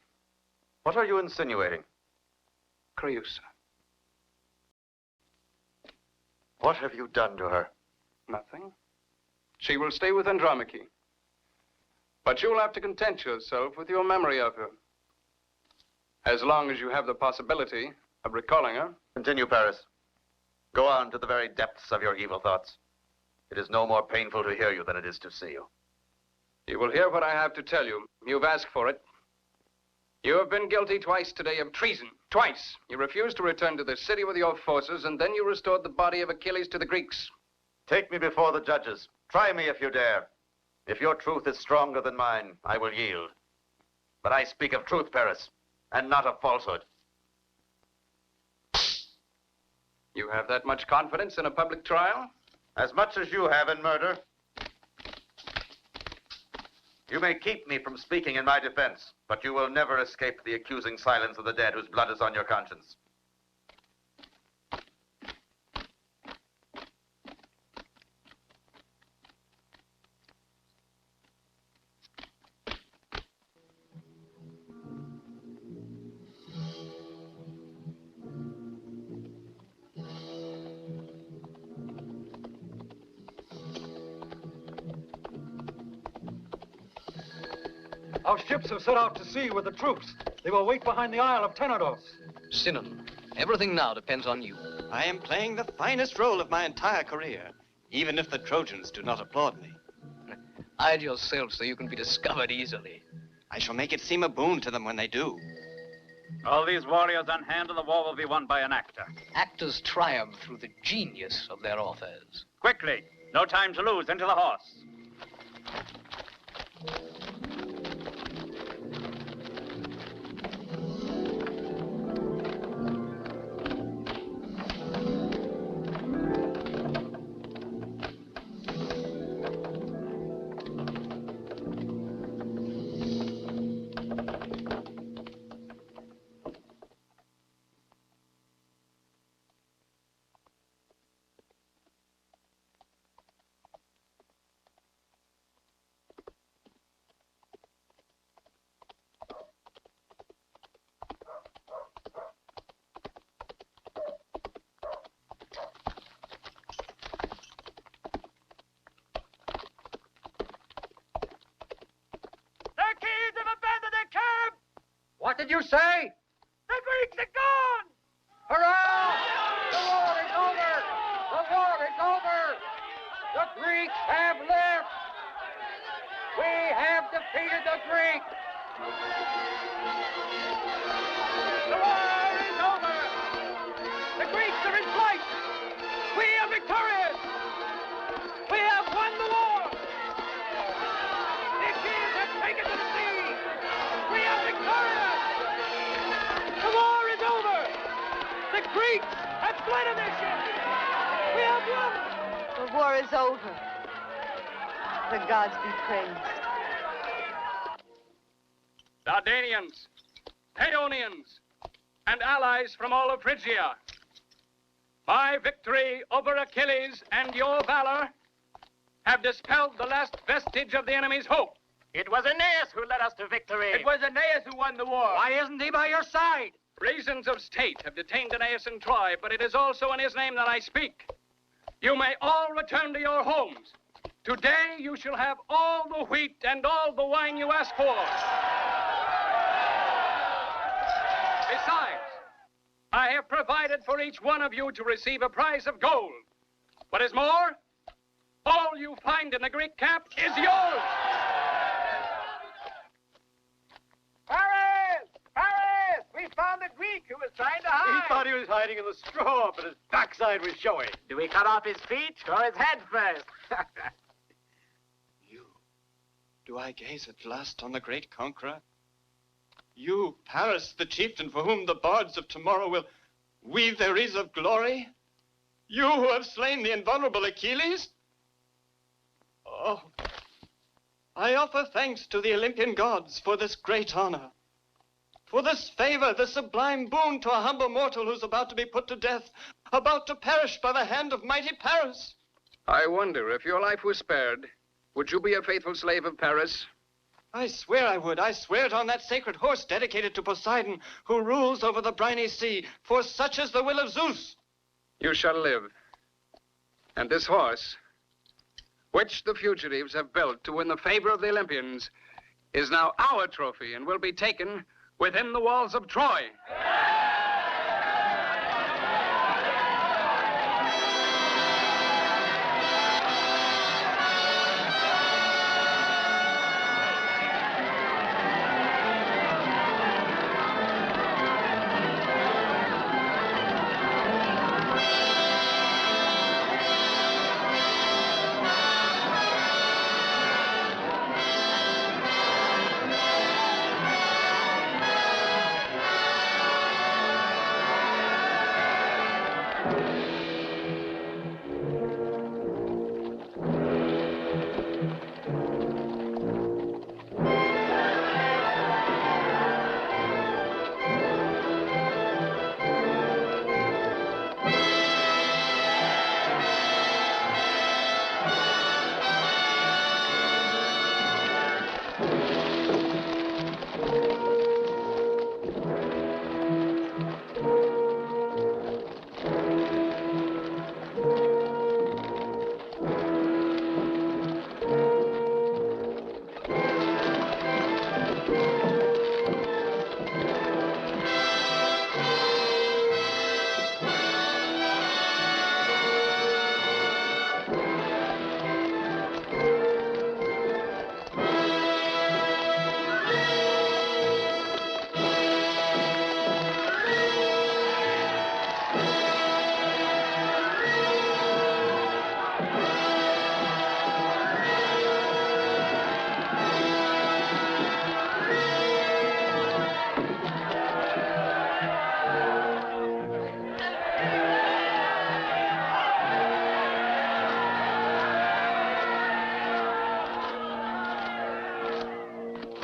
What are you insinuating? Creusa. What have you done to her? Nothing. She will stay with Andromache. But you'll have to content yourself with your memory of her. As long as you have the possibility of recalling her. Continue, Paris. Go on to the very depths of your evil thoughts. It is no more painful to hear you than it is to see you. You will hear what I have to tell you. You've asked for it. You have been guilty twice today of treason. Twice. You refused to return to the city with your forces, and then you restored the body of Achilles to the Greeks. Take me before the judges. Try me if you dare. If your truth is stronger than mine, I will yield. But I speak of truth, Paris, and not of falsehood. You have that much confidence in a public trial? As much as you have in murder. You may keep me from speaking in my defense, but you will never escape the accusing silence of the dead whose blood is on your conscience. Our ships have set out to sea with the troops. They will wait behind the Isle of Tenedos. Sinon, everything now depends on you. I am playing the finest role of my entire career, even if the Trojans do not applaud me. Hide yourself so you can be discovered easily. I shall make it seem a boon to them when they do. All these warriors on hand, and the war will be won by an actor. Actors triumph through the genius of their authors. Quickly, no time to lose, into the horse. What did you say? The Greeks are gone! Hurrah! The war is over! The war is over! The Greeks have left! We have defeated the Greeks! The war is over! The Greeks are in flight! We are victorious! We have won the war! The Achaeans have taken to the sea! We are victorious! The war is over! The Greeks have fled in their ships! We have won! The war is over. The gods be praised. Dardanians, Paeonians, and allies from all of Phrygia. My victory over Achilles and your valor have dispelled the last vestige of the enemy's hope. It was Aeneas who led us to victory. It was Aeneas who won the war. Why isn't he by your side? Reasons of state have detained Aeneas in Troy, but it is also in his name that I speak. You may all return to your homes. Today you shall have all the wheat and all the wine you ask for. Besides, I have provided for each one of you to receive a prize of gold. What is more, all you find in the Greek camp is yours. Paris! Paris! We found the Greek who was trying to hide. He thought he was hiding in the straw, but his backside was showing. Do we cut off his feet or his head first? Do I gaze at last on the great conqueror? You, Paris, the chieftain for whom the bards of tomorrow will weave their wreaths of glory? You who have slain the invulnerable Achilles? Oh, I offer thanks to the Olympian gods for this great honor, for this favor, this sublime boon to a humble mortal who's about to be put to death, about to perish by the hand of mighty Paris. I wonder, if your life was spared, would you be a faithful slave of Paris? I swear I would. I swear it on that sacred horse dedicated to Poseidon, who rules over the briny sea, for such is the will of Zeus. You shall live. And this horse, which the fugitives have built to win the favor of the Olympians, is now our trophy and will be taken within the walls of Troy.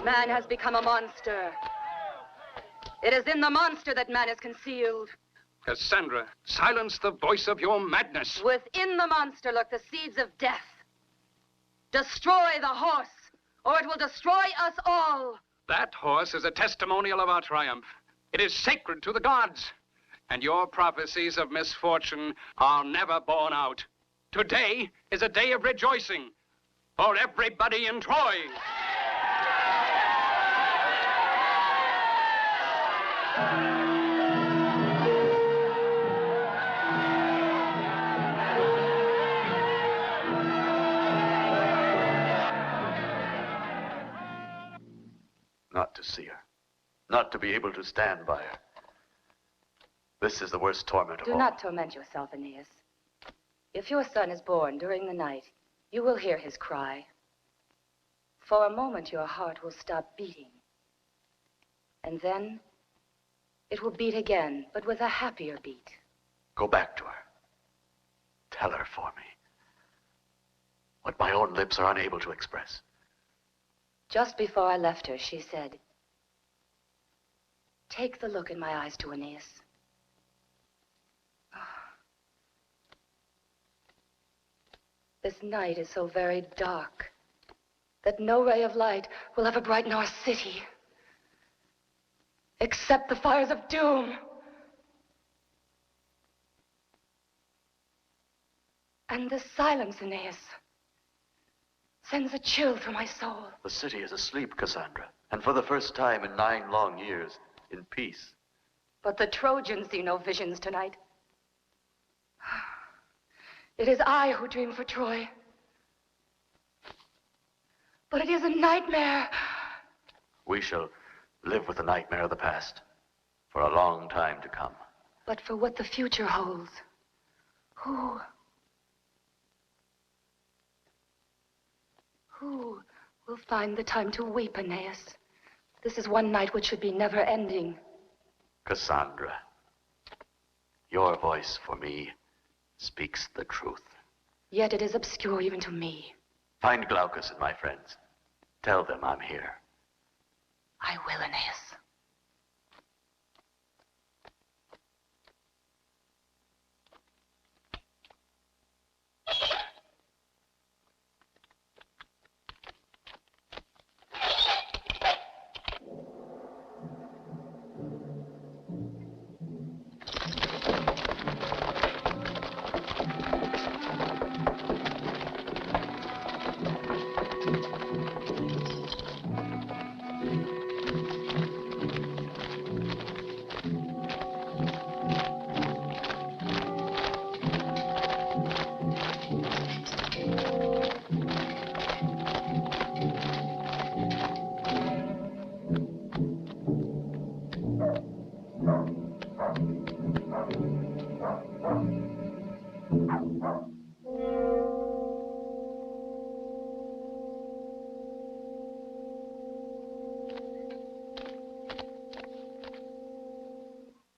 Man has become a monster. It is in the monster that man is concealed. Cassandra, silence the voice of your madness. Within the monster lurk the seeds of death. Destroy the horse, or it will destroy us all. That horse is a testimonial of our triumph. It is sacred to the gods. And your prophecies of misfortune are never borne out. Today is a day of rejoicing for everybody in Troy. Not to see her. Not to be able to stand by her. This is the worst torment of all. Do not torment yourself, Aeneas. If your son is born during the night, you will hear his cry. For a moment, your heart will stop beating. And then, it will beat again, but with a happier beat. Go back to her. Tell her for me what my own lips are unable to express. Just before I left her, she said, "Take the look in my eyes to Aeneas." This night is so very dark that no ray of light will ever brighten our city, except the fires of doom. And this silence, Aeneas, sends a chill through my soul. The city is asleep, Cassandra, and for the first time in 9 long years, in peace. But the Trojans see no visions tonight. It is I who dream for Troy. But it is a nightmare. We shall live with the nightmare of the past for a long time to come. But for what the future holds, who will find the time to weep, Aeneas? This is one night which should be never ending. Cassandra, your voice for me speaks the truth. Yet it is obscure even to me. Find Glaucus and my friends. Tell them I'm here. I will, Aeneas.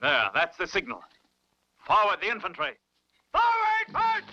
There, that's the signal. Forward, the infantry. Forward, march!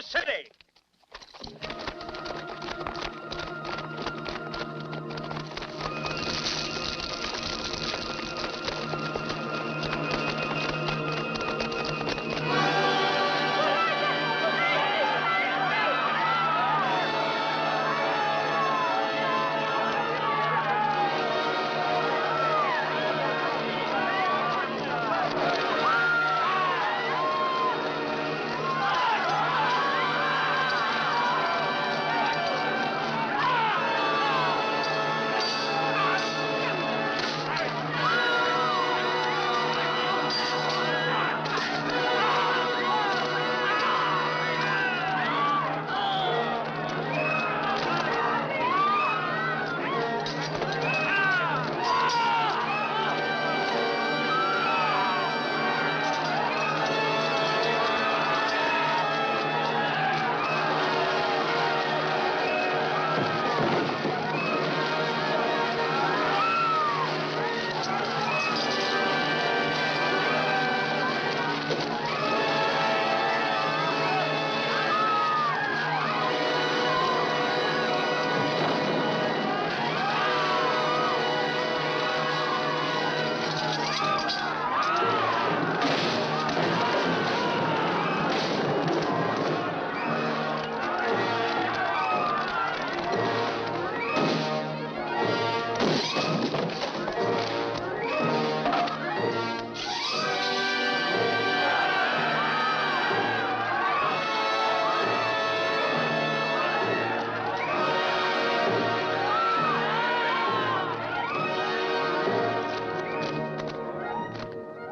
city.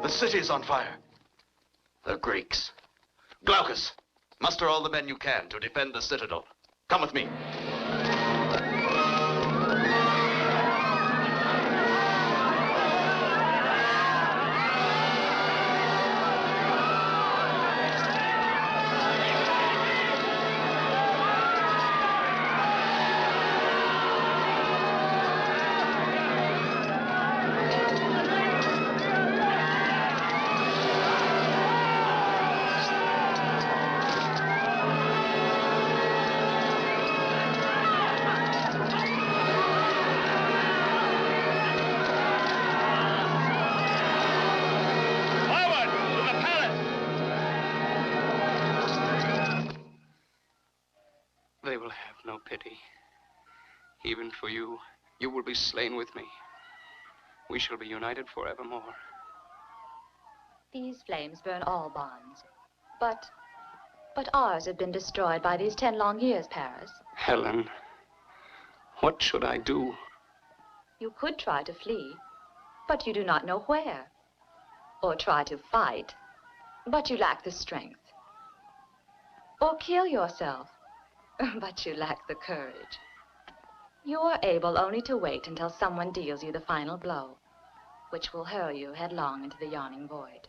The city's on fire. The Greeks. Glaucus, muster all the men you can to defend the citadel. Come with me. They will have no pity. Even for you, you will be slain with me. We shall be united forevermore. These flames burn all bonds. But ours have been destroyed by these 10 long years, Paris. Helen, what should I do? You could try to flee, but you do not know where. Or try to fight, but you lack the strength. Or kill yourself, but you lack the courage. You are able only to wait until someone deals you the final blow, which will hurl you headlong into the yawning void.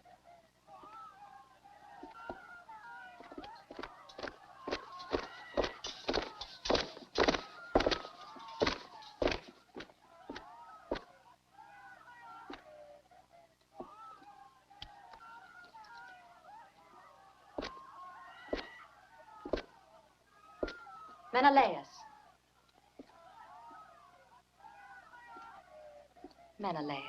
Menelaus. Menelaus.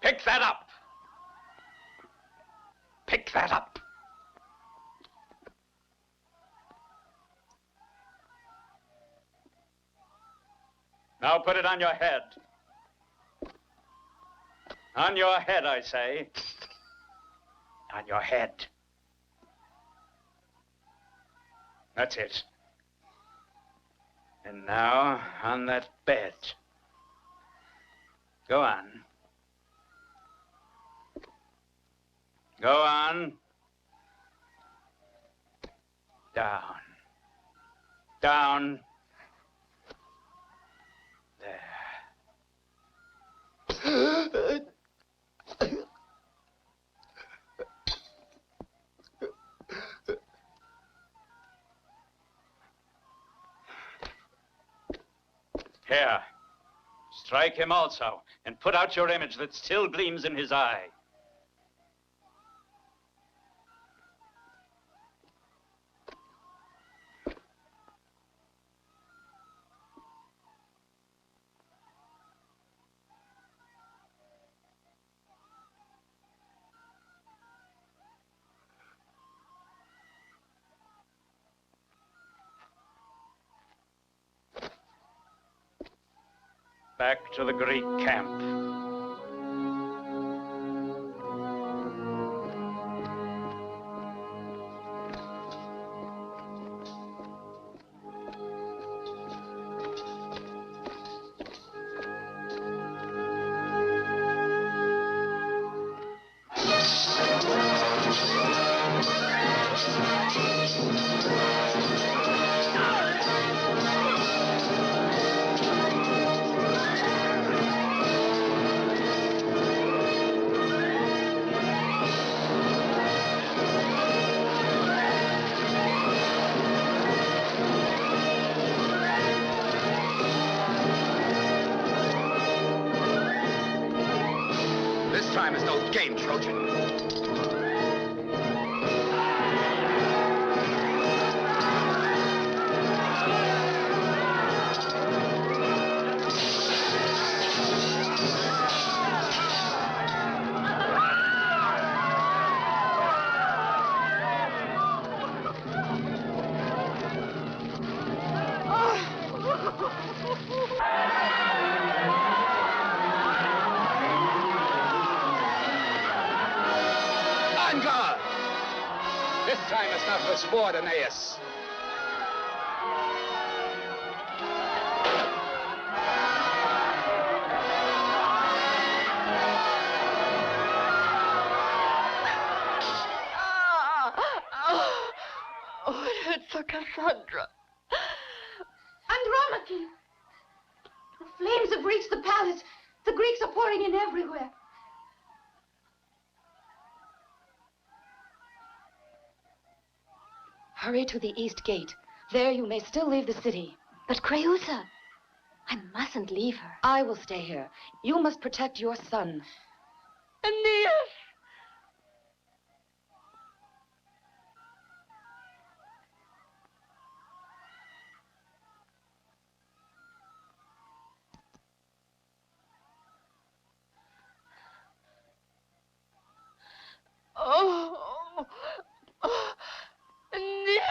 Pick that up. Pick that up. Now put it on your head. On your head, I say. On your head. That's it. And now, on that bed. Go on. Go on. Down. Down. Here, strike him also, and put out your image that still gleams in his eye. Back to the Greek camp. Time is no game, Trojan. This time is not for sport, Aeneas. Oh, it hurts so, Cassandra. Andromache! The flames have reached the palace. The Greeks are pouring in everywhere. Hurry to the east gate. There you may still leave the city. But Creusa, I mustn't leave her. I will stay here. You must protect your son. Aeneas! Oh, Aeneas!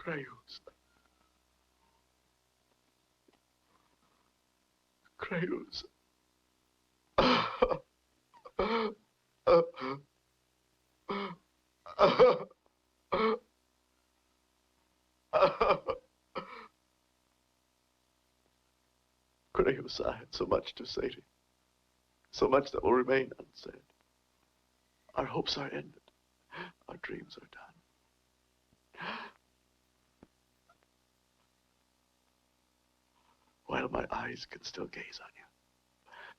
Creus. Creus. Creus, I had so much to say to you. So much that will remain unsaid. Our hopes are ended. Our dreams are done. While my eyes can still gaze on you,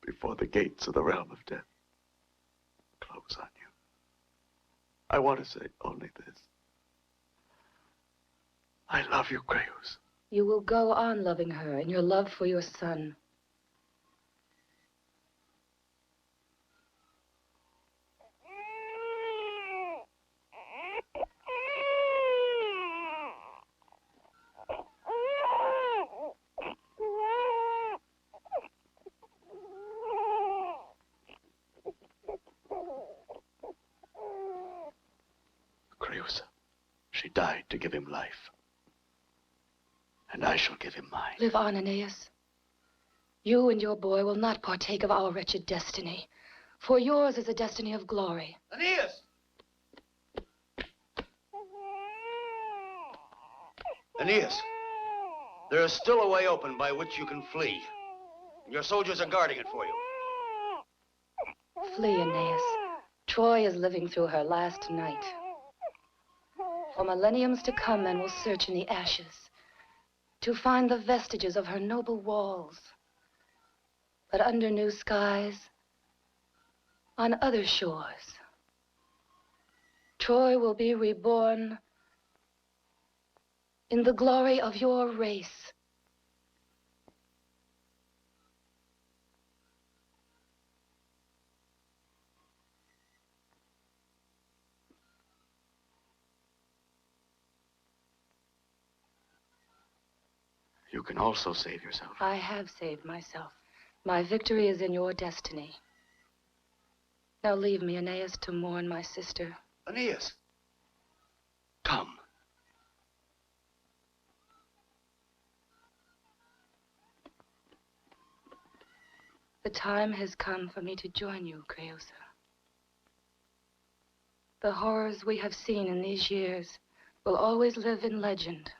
before the gates of the realm of death close on you, I want to say only this. I love you, Creus. You will go on loving her in your love for your son. Creus, she died to give him life. And I shall give him mine. Live on, Aeneas. You and your boy will not partake of our wretched destiny, for yours is a destiny of glory. Aeneas! Aeneas, there is still a way open by which you can flee. And your soldiers are guarding it for you. Flee, Aeneas. Troy is living through her last night. For millenniums to come, men will search in the ashes to find the vestiges of her noble walls. But under new skies, on other shores, Troy will be reborn in the glory of your race. You can also save yourself. I have saved myself. My victory is in your destiny. Now leave me, Aeneas, to mourn my sister. Aeneas! Come. The time has come for me to join you, Creusa. The horrors we have seen in these years will always live in legend.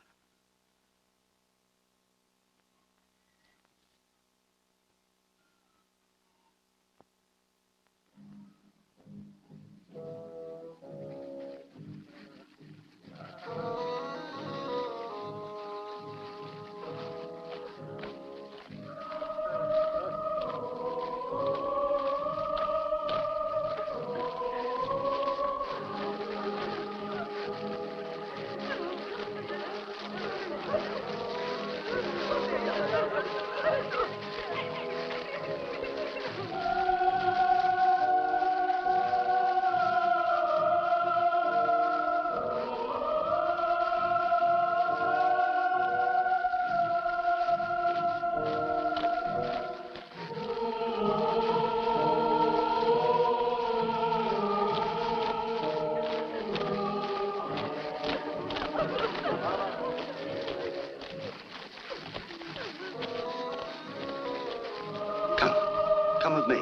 Come with me.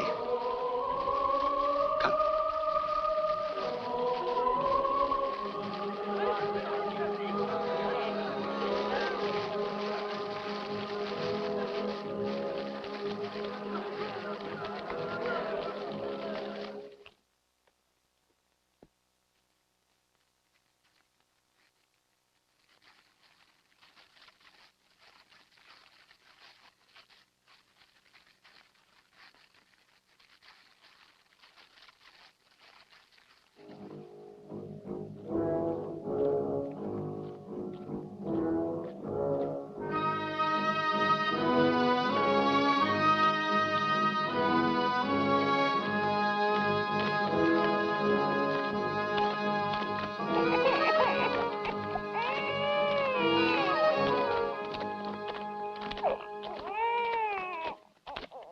Come.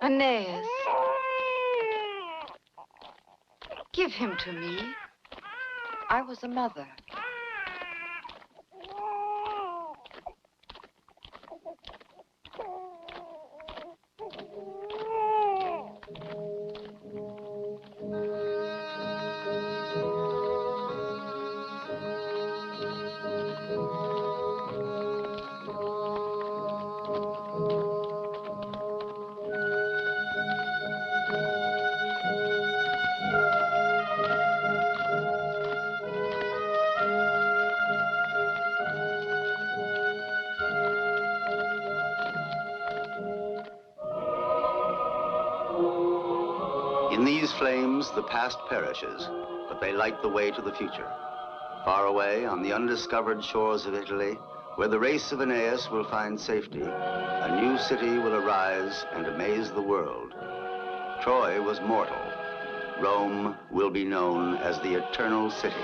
Aeneas. Give him to me. I was a mother. In these flames, the past perishes, but they light the way to the future. Far away, on the undiscovered shores of Italy, where the race of Aeneas will find safety, a new city will arise and amaze the world. Troy was mortal. Rome will be known as the Eternal City.